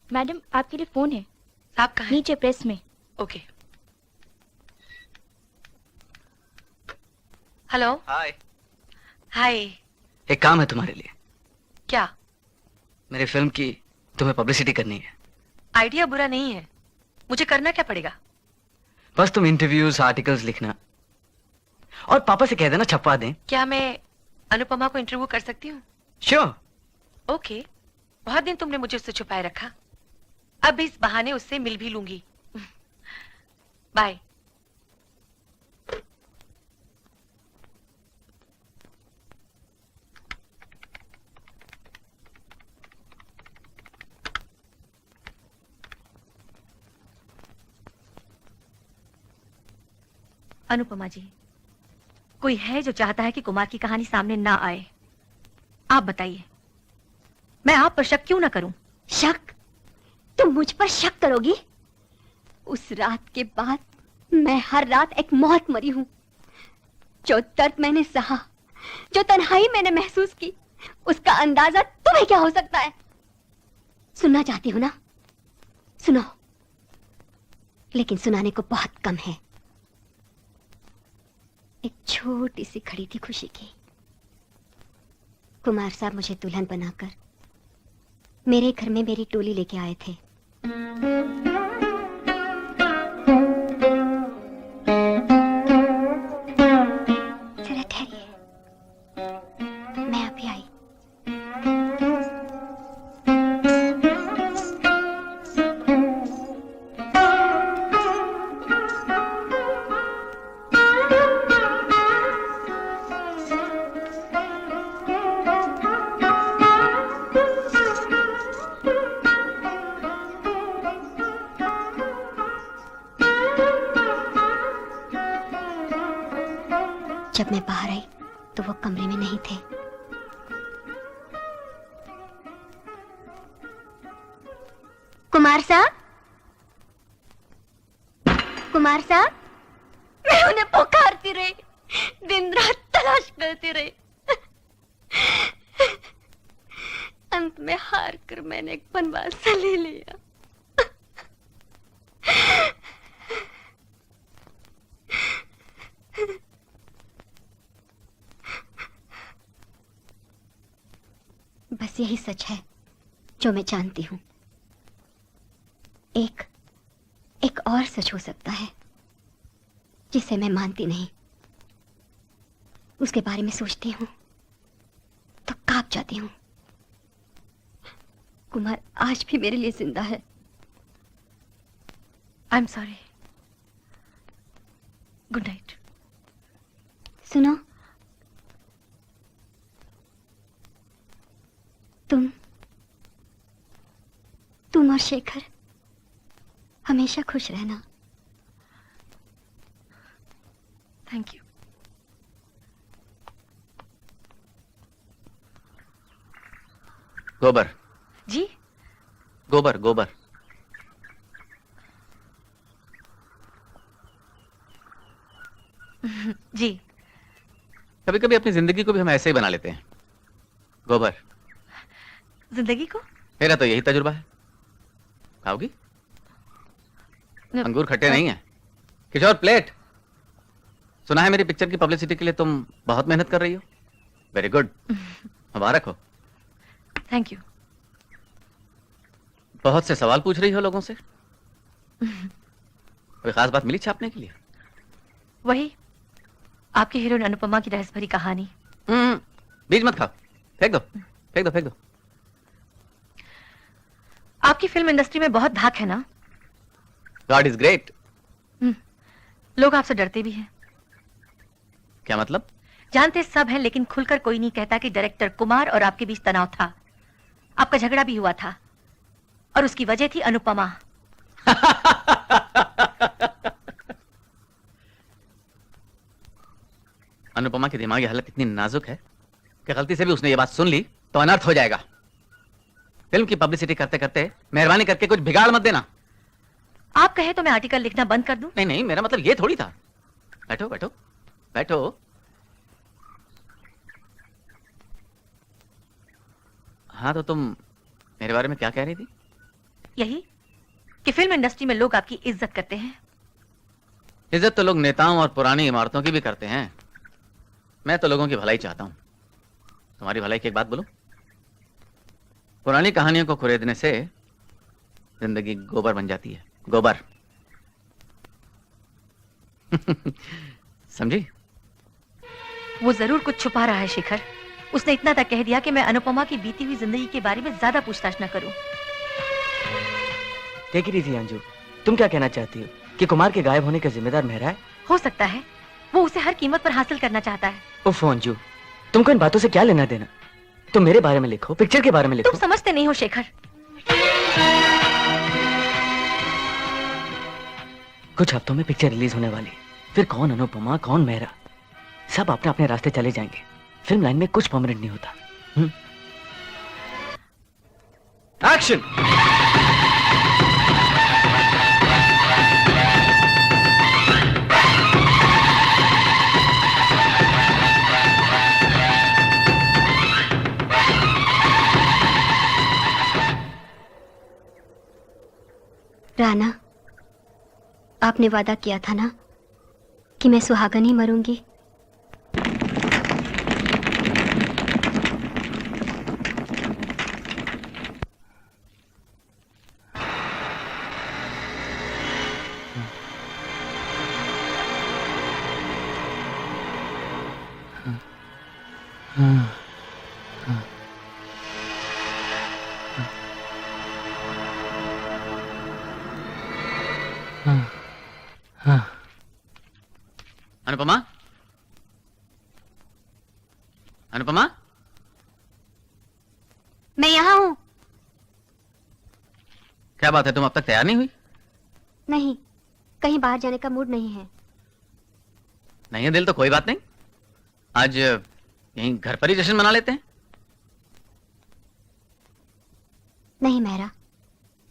मैडम, आपके लिए फोन है। साहब कहाँ हैं? नीचे प्रेस में। ओके। हेलो। हाय। हाय। एक काम है तुम्हारे लिए। क्या? मेरी फिल्म की तुम्हें पब्लिसिटी करनी है। आइडिया बुरा नहीं है, मुझे करना क्या पड़ेगा? बस तुम इंटरव्यूज आर्टिकल्स लिखना और पापा से कह देना छपवा दें। क्या मैं अनुपमा को इंटरव्यू कर सकती हूँ? श्योर। ओके। बहुत दिन तुमने मुझे उससे छुपाए रखा, अब इस बहाने उससे मिल भी लूंगी। बाय। अनुपमा जी, कोई है जो चाहता है कि कुमार की कहानी सामने ना आए? आप बताइए, मैं आप पर शक क्यों ना करूं? शक? तुम मुझ पर शक करोगी? उस रात के बाद मैं हर रात एक मौत मरी हूं। जो दर्द मैंने सहा, जो तन्हाई मैंने महसूस की, उसका अंदाजा तुम्हें क्या हो सकता है? सुनना चाहती हो ना? सुनो, लेकिन सुनाने को बहुत कम है। एक छोटी सी खड़ी थी खुशी की। कुमार साहब मुझे दुल्हन बनाकर मेरे घर में मेरी टोली लेके आए थे। जरा ठहरिए, मैं अभी आई। जब मैं बाहर आई तो वो कमरे में नहीं थे। कुमार साहब, कुमार साहब, मैं उन्हें पुकारती रही, दिन रात तलाश करती रही। अंत में हार कर मैंने एक बनवासा ले लिया। बस यही सच है जो मैं जानती हूं। एक और सच हो सकता है जिसे मैं मानती नहीं। उसके बारे में सोचती हूं तो कांप जाती हूं। कुमार आज भी मेरे लिए जिंदा है। I am sorry. Good night. सुनो, तुम और शेखर हमेशा खुश रहना। Thank you. गोबर। जी? गोबर गोबर। जी। कभी कभी अपनी जिंदगी को भी हम ऐसे ही बना लेते हैं। गोबर। जिंदगी को? मेरा तो यही तजुर्बा है। खाओगी? अंगूर खट्टे नहीं है। किशोर, प्लेट। सुना है मेरी पिक्चर की पब्लिसिटी के लिए तुम बहुत मेहनत कर रही हो। वेरी गुड, मुबारक हो। Thank you. बहुत से सवाल पूछ रही हो लोगों से। कोई खास बात मिली छापने के लिए? वही आपकी हीरोइन अनुपमा की रहस्य भरी कहानी। बीज मत खाओ, फेंक दो फेंक दो फेंक दो। आपकी फिल्म इंडस्ट्री में बहुत धाक है ना? God is great. लोग आपसे डरते भी हैं। क्या मतलब? जानते सब हैं, लेकिन खुलकर कोई नहीं कहता कि डायरेक्टर कुमार और आपके बीच तनाव था। आपका झगड़ा भी हुआ था और उसकी वजह थी अनुपमा। अनुपमा की दिमागी हालत इतनी नाजुक है कि गलती से भी उसने ये बात सुन ली तो अनर्थ हो जाएगा। फिल्म की पब्लिसिटी करते करते मेहरबानी करके कुछ बिगाड़ मत देना। आप कहे तो मैं आर्टिकल लिखना बंद कर दूं? नहीं नहीं, मेरा मतलब ये थोड़ी था। बैठो बैठो बैठो। हाँ, तो तुम मेरे बारे में क्या कह रही थी? यही कि फिल्म इंडस्ट्री में लोग आपकी इज्जत करते हैं। इज्जत तो लोग नेताओं और पुरानी इमारतों की भी करते हैं। मैं तो लोगों की भलाई चाहता हूं। तुम्हारी भलाई की एक बात बोलूं, पुरानी कहानियों को कुरेदने से जिंदगी गोबर बन जाती है। गोबर समझी? वो जरूर कुछ छुपा रहा है शेखर। उसने इतना तक कह दिया कि मैं अनुपमा की बीती हुई जिंदगी के बारे में ज्यादा पूछताछ न करूं। टेक इट इजी अंजू, तुम क्या कहना चाहती हो कि कुमार के गायब होने का जिम्मेदार मेहरा है? हो सकता है, वो उसे हर कीमत पर हासिल करना चाहता है। उफ अंजू, तुमको इन बातों से क्या लेना देना? तुम मेरे बारे में लिखो, पिक्चर के बारे में लिखो। तुम समझते नहीं हो शेखर। कुछ हफ्तों में पिक्चर रिलीज होने वाली, फिर कौन अनुपमा कौन मेहरा, सब अपने अपने रास्ते चले जाएंगे। फिल्म लाइन में कुछ परमानेंट नहीं होता। एक्शन! राना, आपने वादा किया था ना कि मैं सुहागन ही मरूंगी। अनुपमा, अनुपमा, मैं यहाँ हूँ। क्या बात है, तुम अब तक तैयार नहीं हुई? नहीं, कहीं बाहर जाने का मूड नहीं है। नहीं है दिल तो कोई बात नहीं, आज यहीं घर पर ही जश्न मना लेते हैं। नहीं मेहरा,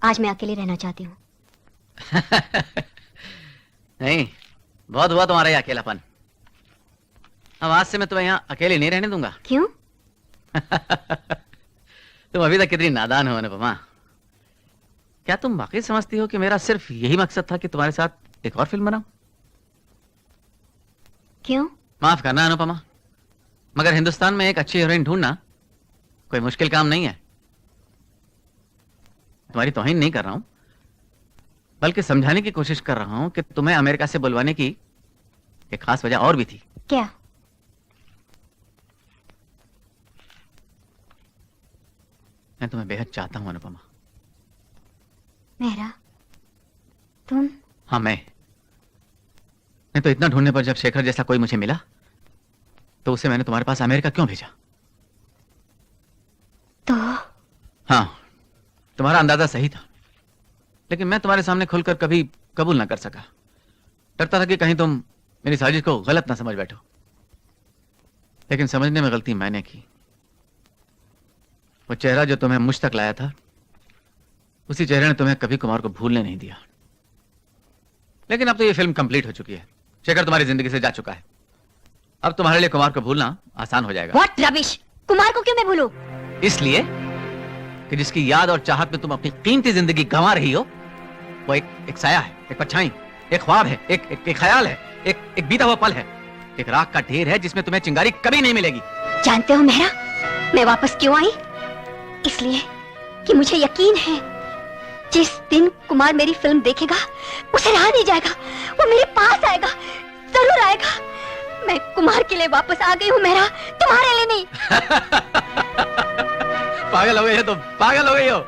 आज मैं अकेले रहना चाहती हूँ। नहीं, बहुत हुआ तुम्हारा ये अकेलापन। अब आज से मैं तुम्हें यहाँ अकेले नहीं रहने दूंगा। क्यों? तुम अभी तक कितनी नादान हो अनुपमा। क्या तुम वाकई समझती हो कि मेरा सिर्फ यही मकसद था कि तुम्हारे साथ एक और फिल्म बनाऊं? क्यों? माफ करना अनुपमा, मगर हिंदुस्तान में एक अच्छी हीरोइन ढूंढना कोई मुश्किल काम नहीं है। तुम्हारी तौहीन नहीं कर रहा हूं, बल्कि समझाने की कोशिश कर रहा हूं कि तुम्हें अमेरिका से बुलवाने की एक खास वजह और भी थी। क्या? मैं तुम्हें बेहद चाहता हूं अनुपमा। मेहरा, तुम? हाँ मैं तो इतना ढूंढने पर जब शेखर जैसा कोई मुझे मिला तो उसे मैंने तुम्हारे पास अमेरिका क्यों भेजा? तो? हाँ, तुम्हारा अंदाजा सही था, लेकिन मैं तुम्हारे सामने खुलकर कभी कबूल ना कर सका। डरता था कि कहीं तुम मेरी साजिश को गलत ना समझ बैठो, लेकिन समझने में गलती मैंने की। वो चेहरा जो तुम्हें मुझ तक लाया था, उसी चेहरे ने तुम्हें कभी कुमार को भूलने नहीं दिया। लेकिन अब तो ये फिल्म कंप्लीट हो चुकी है, शेखर तुम्हारी जिंदगी से जा चुका है। अब तुम्हारे लिए कुमार को भूलना आसान हो जाएगा। What rubbish! कुमार को क्यों मैं भूलूं? इसलिए कि जिसकी याद और चाहत में तुम अपनी कीमती जिंदगी गंवा रही हो, वो एक साया है, एक परछाई, एक ख्वाब है, एक ख्याल है, एक बीता हुआ पल है, एक राख का ढेर है जिसमें तुम्हें चिंगारी कभी नहीं मिलेगी। जानते हो मेहरा, मैं वापस क्यों आई? इसलिए कि मुझे यकीन है जिस दिन कुमार मेरी फिल्म देखेगा उसे रहा नहीं जाएगा, वो मेरे पास आएगा, जरूर आएगा। मैं कुमार के लिए वापस आ गई हूँ मेहरा, तुम्हारे लिए नहीं। पागल हो गई हो तुम, पागल हो गई हो।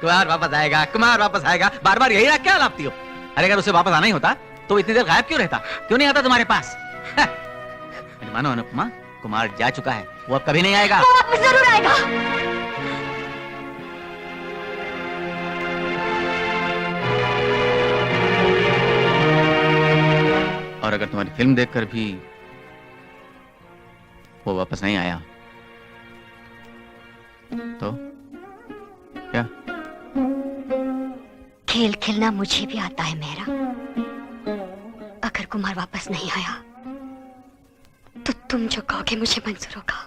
कुमार वापस आएगा, कुमार वापस आएगा, बार बार यही क्या लापती हो? अरे अगर उसे वापस आना ही होता तो इतनी देर गायब क्यों रहता? क्यों नहीं आता तुम्हारे पास? मानो अनुपमा, कुमार जा चुका है, वो अब कभी नहीं आएगा। वो वापस जरूर आएगा। और अगर तुम्हारी फिल्म देखकर भी वो वापस नहीं आया तो क्या? खेल खेलना मुझे भी आता है मेहरा। अगर कुमार वापस नहीं आया तो तुम जो कहोगे मुझे मंजूर होगा।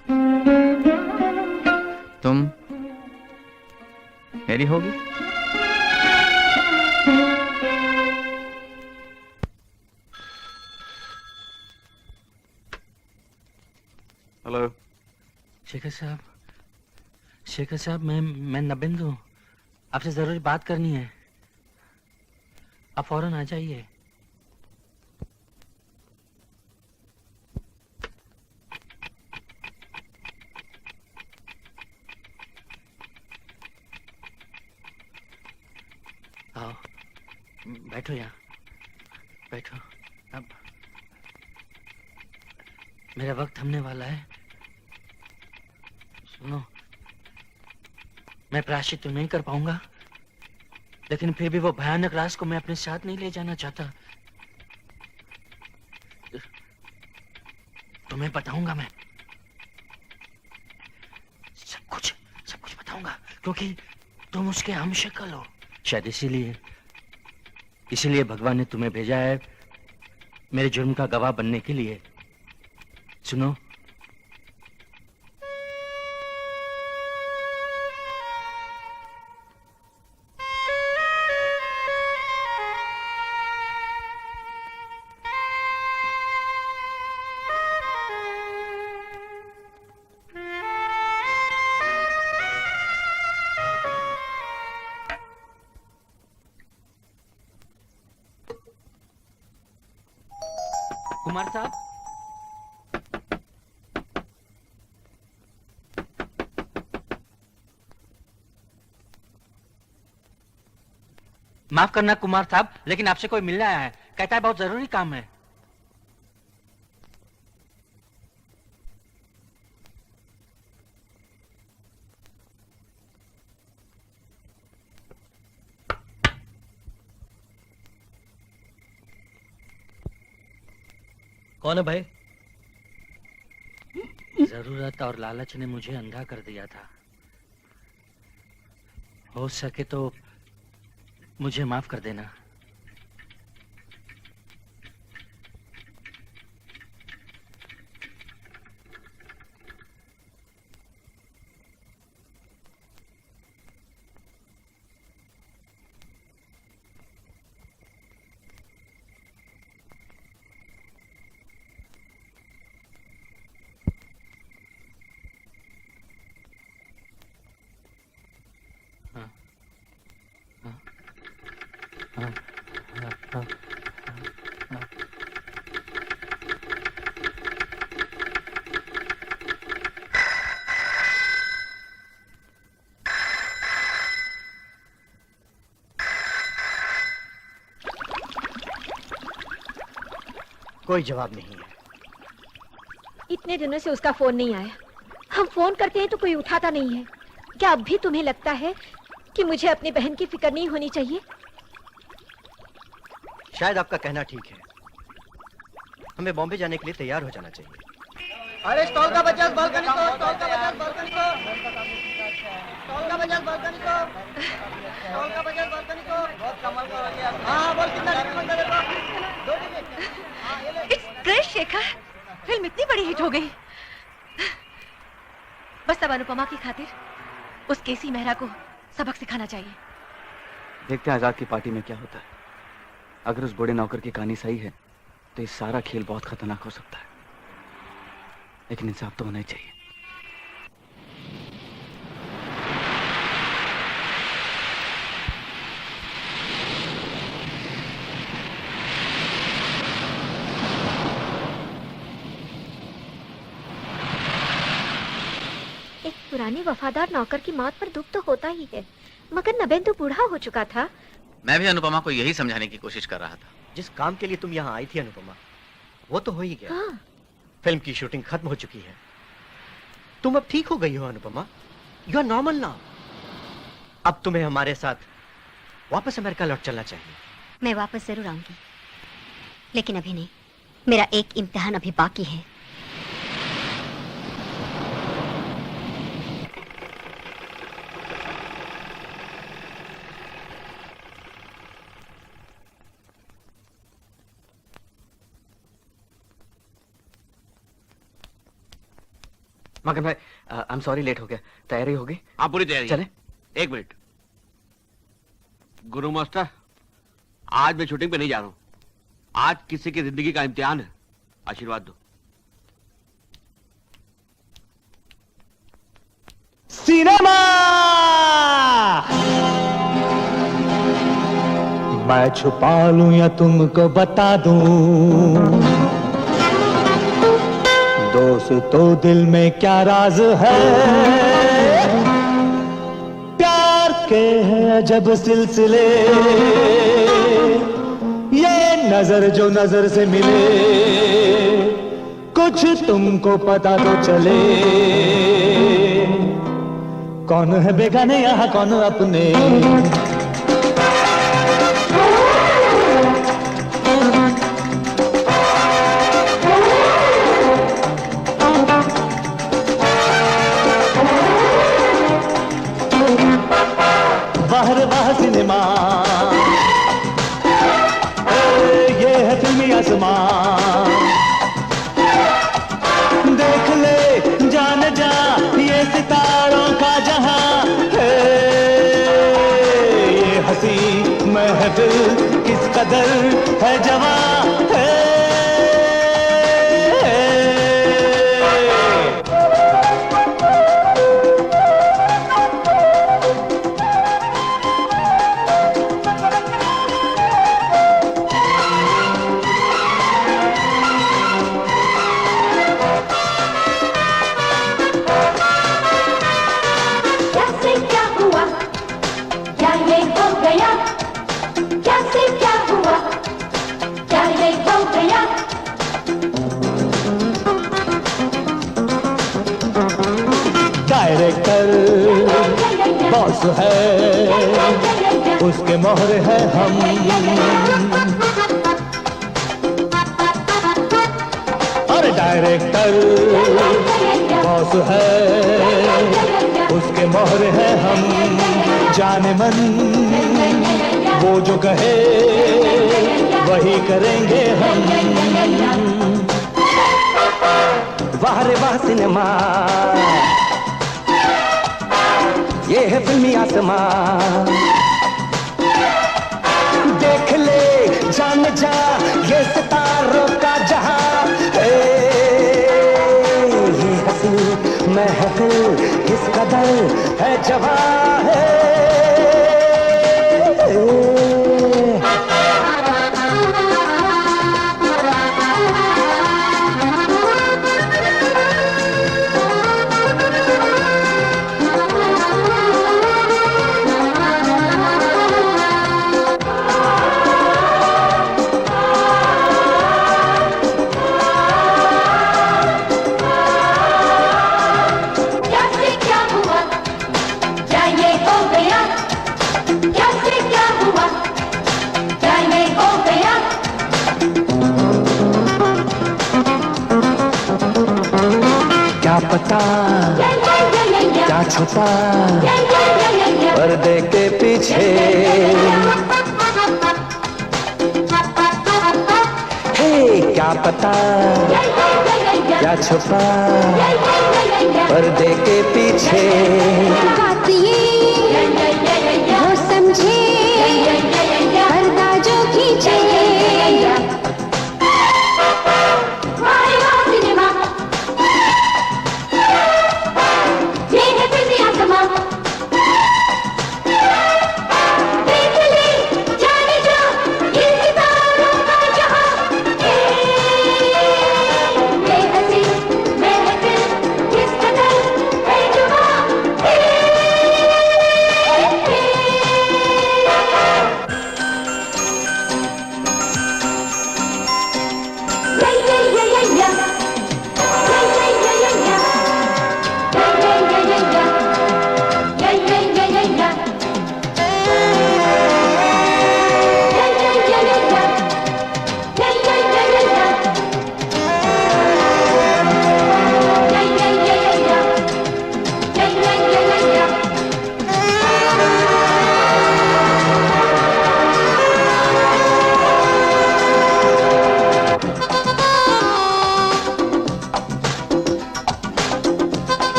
तुम मेरी होगी? शेखर साहब, मैं नबिंदु हूँ। आपसे जरूरी बात करनी है। आप फौरन आ जाइए। आओ, बैठो यहाँ, बैठो। अब मेरा वक्त थमने वाला है। सुनो, मैं प्रायश्चित तो नहीं कर पाऊंगा, लेकिन फिर भी वो भयानक राज को मैं अपने साथ नहीं ले जाना चाहता। तुम्हें बताऊंगा मैं, सब कुछ बताऊंगा, क्योंकि तुम उसके हमशक्ल हो। शायद इसीलिए भगवान ने तुम्हें भेजा है मेरे जुर्म का गवाह बनने के लिए। सुनो, कुमार साहब, माफ करना कुमार साहब, लेकिन आपसे कोई मिलने आया है। कहता है बहुत जरूरी काम है। कौन है भाई? जरूरत और लालच ने मुझे अंधा कर दिया था। हो सके तो मुझे माफ कर देना। कोई जवाब नहीं है। इतने दिनों से उसका फोन नहीं आया। हम फोन करते हैं तो कोई उठाता नहीं है। क्या अब भी तुम्हें लगता है कि मुझे अपनी बहन की फिक्र नहीं होनी चाहिए? शायद आपका कहना ठीक है। हमें बॉम्बे जाने के लिए तैयार हो जाना चाहिए। अरे स्टॉल का बचा बालकनी को, स्टॉल का बचा बालकनी को, स्टॉल का बचा बालकनी को, स्टॉल का बचा बालकनी को। बहुत कमाल का हो गया। हाँ बोल, कितना टिकट बनता देखो? 2 ticket. It's great Shekhar, film इतनी बड़ी हिट हो गई। बस अब अनुपमा की खातिर उस केसी मेहरा को सबक सिखाना चाहिए। देखते हैं आजाद की पार्टी में क्या होता है। अगर उस बूढ़े नौकर की कहानी सही है तो ये सारा खेल बहुत खतरनाक हो सकता है, लेकिन इंसाफ तो होना ही चाहिए। एक पुरानी वफादार नौकर की मौत पर दुख तो होता ही है, मगर नबेंदु बूढ़ा हो चुका था। मैं भी अनुपमा को यही समझाने की कोशिश कर रहा था। जिस काम के लिए तुम यहाँ आई थी अनुपमा, वो तो हो ही गया। हाँ। फिल्म की शूटिंग खत्म हो चुकी है। तुम अब ठीक हो गई हो Anupama. You are normal now. अब तुम्हें हमारे साथ वापस अमेरिका लौट चलना चाहिए। मैं वापस जरूर आऊंगी, लेकिन अभी नहीं। मेरा एक इम्तिहान अभी बाकी है। मगन भाई, आई एम सॉरी, लेट हो गया। तैयारी होगी? हाँ, पूरी तैयारी। चले? 1 मिनट। गुरु मास्टर, आज मैं शूटिंग पे नहीं जा रहा हूं। आज किसी की जिंदगी का इम्तिहान है। आशीर्वाद दो। सिनेमा। मैं छुपा लूं या तुमको बता दूं, दोस्तों दिल में क्या राज है, प्यार के हैं अजब सिलसिले, ये नजर जो नजर से मिले, कुछ तुमको पता तो चले, कौन है बेगाने यहाँ कौन अपने। बाहर बाहर सिनेमा, ये है फिल्मी आसमां, देख ले जान जा ये सितारों का जहां है, ये हंसी महफिल किस कदर है जवां है। डायरेक्टर बॉस है, उसके मोहर है हम, और डायरेक्टर बॉस है, उसके मोहर है हम, जाने मन वो जो कहे वही करेंगे हम। वाह रे वाह सिनेमा, ये है फिल्मी आसमां, देख ले जान जा ये सितारों का जहां, ये हंसी महफिल किस कदर है जवां है। क्या पता क्या छुपा पर्दे के पीछे, हे क्या पता क्या छुपा पर्दे के पीछे। बात ये वो समझे पर्दा जो खींचे,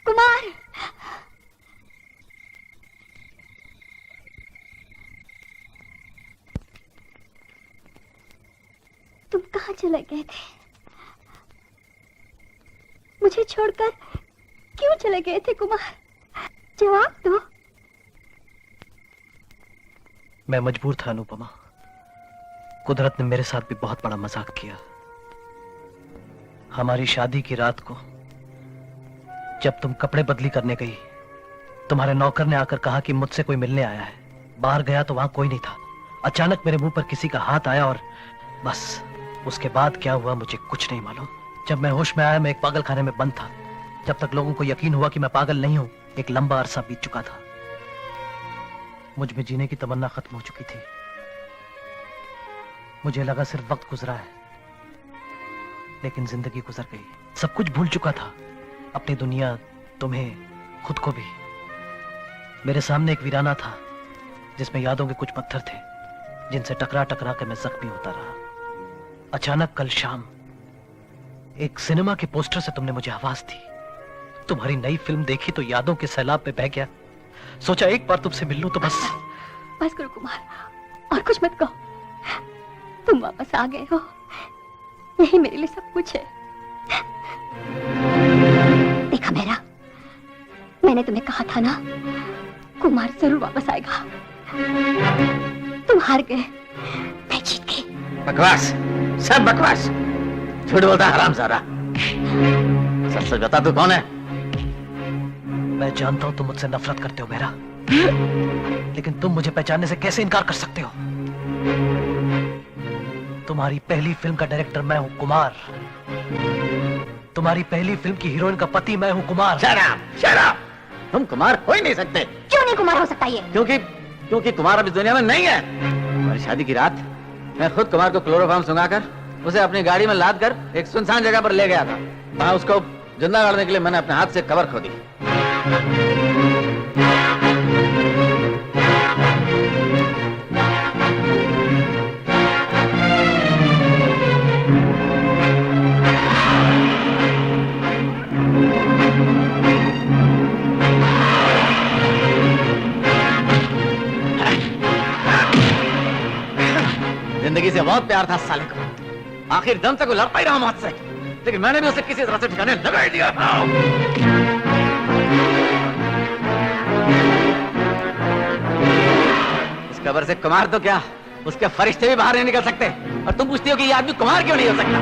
कुमार, तुम कहाँ चले गए थे? मुझे छोड़कर क्यों चले गए थे कुमार? जवाब दो। मैं मजबूर था अनुपमा। कुदरत ने मेरे साथ भी बहुत बड़ा मजाक किया। हमारी शादी की रात को जब तुम कपड़े बदली करने गई, तुम्हारे नौकर ने आकर कहा कि मुझसे कोई मिलने आया है। बाहर गया तो वहां कोई नहीं था। अचानक मेरे मुंह पर किसी का हाथ आया और बस उसके बाद क्या हुआ मुझे कुछ नहीं मालूम। जब मैं होश में आया मैं एक पागल खाने में बंद था। जब तक लोगों को यकीन हुआ कि मैं पागल नहीं हूं, एक लंबा अरसा बीत चुका था। मुझ में जीने की तमन्ना खत्म हो चुकी थी। मुझे लगा सिर्फ वक्त गुजरा है, लेकिन जिंदगी गुजर गई। सब कुछ भूल चुका था, अपनी दुनिया, तुम्हें, खुद को भी। मेरे सामने एक वीराना था जिसमें यादों के कुछ पत्थर थे जिनसे टकरा टकरा कर मैं जख्मी होता रहा। अचानक कल शाम एक सिनेमा के पोस्टर से तुमने मुझे आवाज दी। तुम्हारी नई फिल्म देखी तो यादों के सैलाब पे बह गया। सोचा एक बार तुमसे मिल लूं तो बस करो कुमार, और कुछ मत कहो। तुम वापस आ गए हो, यही मेरे लिए सब कुछ है। देखा मेरा, मैंने तुम्हें कहा था ना, कुमार जरूर वापस आएगा। तुम हार गए, मैं जीत गई। बकवास, सब बकवास। झूठ बोलता हरामजादा। सच सच बता तू कौन है? मैं जानता हूं तुम मुझसे नफरत करते हो मेरा, लेकिन तुम मुझे पहचानने से कैसे इनकार कर सकते हो? तुम्हारी पहली फिल्म का डायरेक्टर मैं हूं कुमार। तुम्हारी पहली फिल्म की हीरोइन का पति मैं हूं कुमार। शराब। तुम कुमार हो ही नहीं सकते। क्यों नहीं कुमार हो सकता ये? क्योंकि कुमार अब इस दुनिया में नहीं है। हमारी शादी की रात मैं खुद कुमार को क्लोरोफॉर्म सुंघाकर उसे अपनी गाड़ी में लाद कर एक सुनसान जगह पर ले गया था। वहां उसको जिंदा गाड़ने के लिए मैंने अपने हाथ से कबर खो दी। जिंदगी से बहुत प्यार था साले को। आखिर दम तक वो लड़ता ही रहा मौत से, लेकिन मैंने भी उसे किसी तरह से ठिकाने लगा दिया था। इस कब्र से कुमार तो क्या, उसके फरिश्ते भी बाहर नहीं निकल सकते। और तुम पूछती हो कि ये आदमी कुमार क्यों नहीं हो सकता?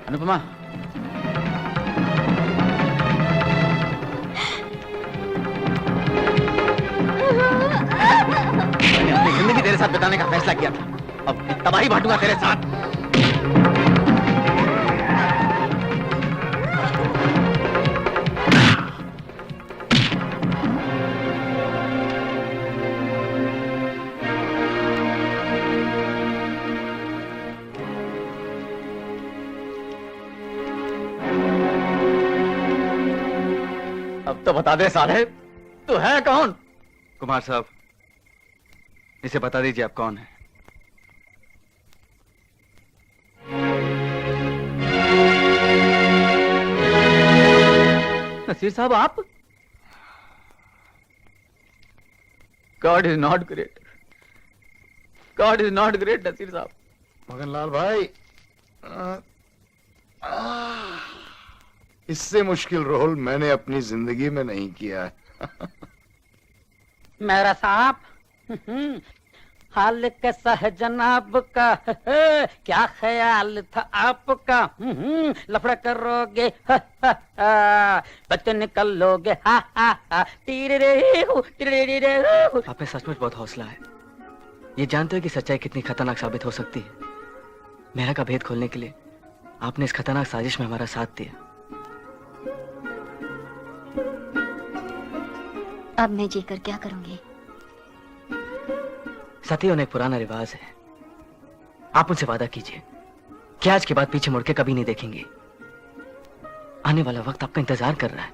अनुपमा, मैंने अपनी जिंदगी तेरे साथ बिताने का फैसला किया था, अब तबाही बांटूंगा तेरे साथ। तो बता दे साले, तू है कौन? कुमार साहब, इसे बता दीजिए आप कौन है। नसीर साहब आप? God is not great, God is not great Naseer साहब। मगनलाल भाई, इससे मुश्किल रोल मैंने अपनी जिंदगी में नहीं किया है। मेरा साहब, हाल कैसा है जनाब का? क्या ख्याल था आपका? लफड़ा करोगे, बच्चे निकल लोगे। आप में सचमुच बहुत हौसला है। ये जानते हो कि सच्चाई कितनी खतरनाक साबित हो सकती है। मेरा का भेद खोलने के लिए आपने इस खतरनाक साजिश में हमारा साथ दिया, अब मैं जीकर क्या करूंगी? सतियों ने एक पुराना रिवाज है, आप उनसे वादा कीजिए कि आज के बाद पीछे मुड़ के कभी नहीं देखेंगे। आने वाला वक्त आपका इंतजार कर रहा है।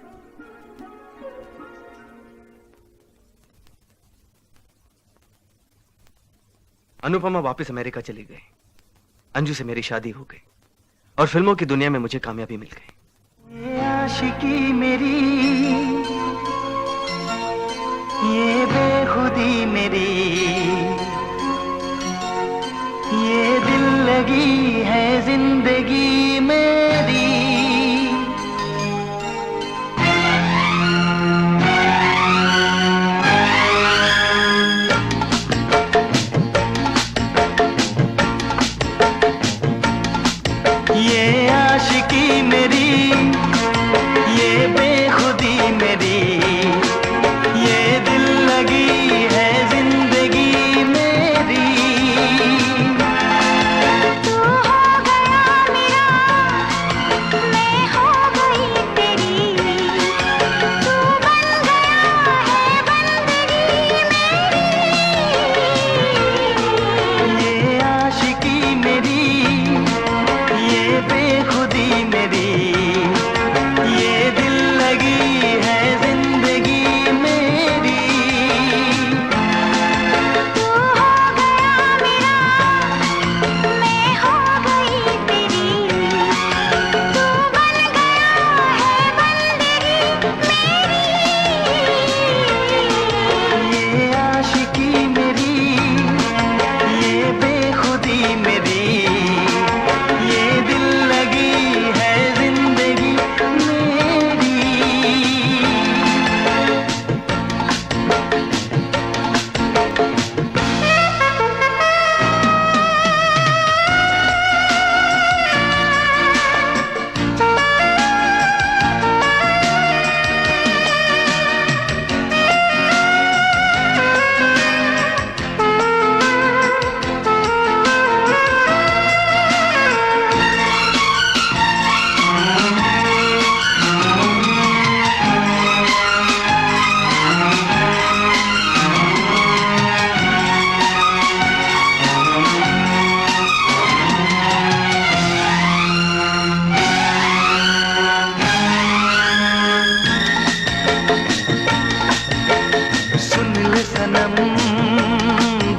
अनुपमा वापस अमेरिका चली गई, अंजू से मेरी शादी हो गई और फिल्मों की दुनिया में मुझे कामयाबी मिल गई। ये आशिकी मेरी, ये बेखुदी मेरी, ये दिल लगी है जिंदगी मेरी। ये आशिकी मेरी, ये बेखुदी मेरी, ये दिल लगी है जिंदगी मेरी। तू हो गया मेरा, मैं हो गई तेरी, तू बन गया है बंदगी मेरी। ये आशिकी मेरी, ये बेखुदी मेरी, ये दिल लगी है जिंदगी मेरी। तू हो गया मेरा, मैं हो गई तेरी, तू बन गया है बंदगी मेरी। ये आशिकी मेरी, ये बेखुदी मेरी, ये दिल लगी है जिंदगी मेरी। सुन ले सनम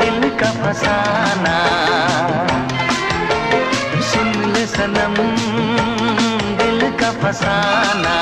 दिल का फसाना, सुन ले सनम दिल का फसाना।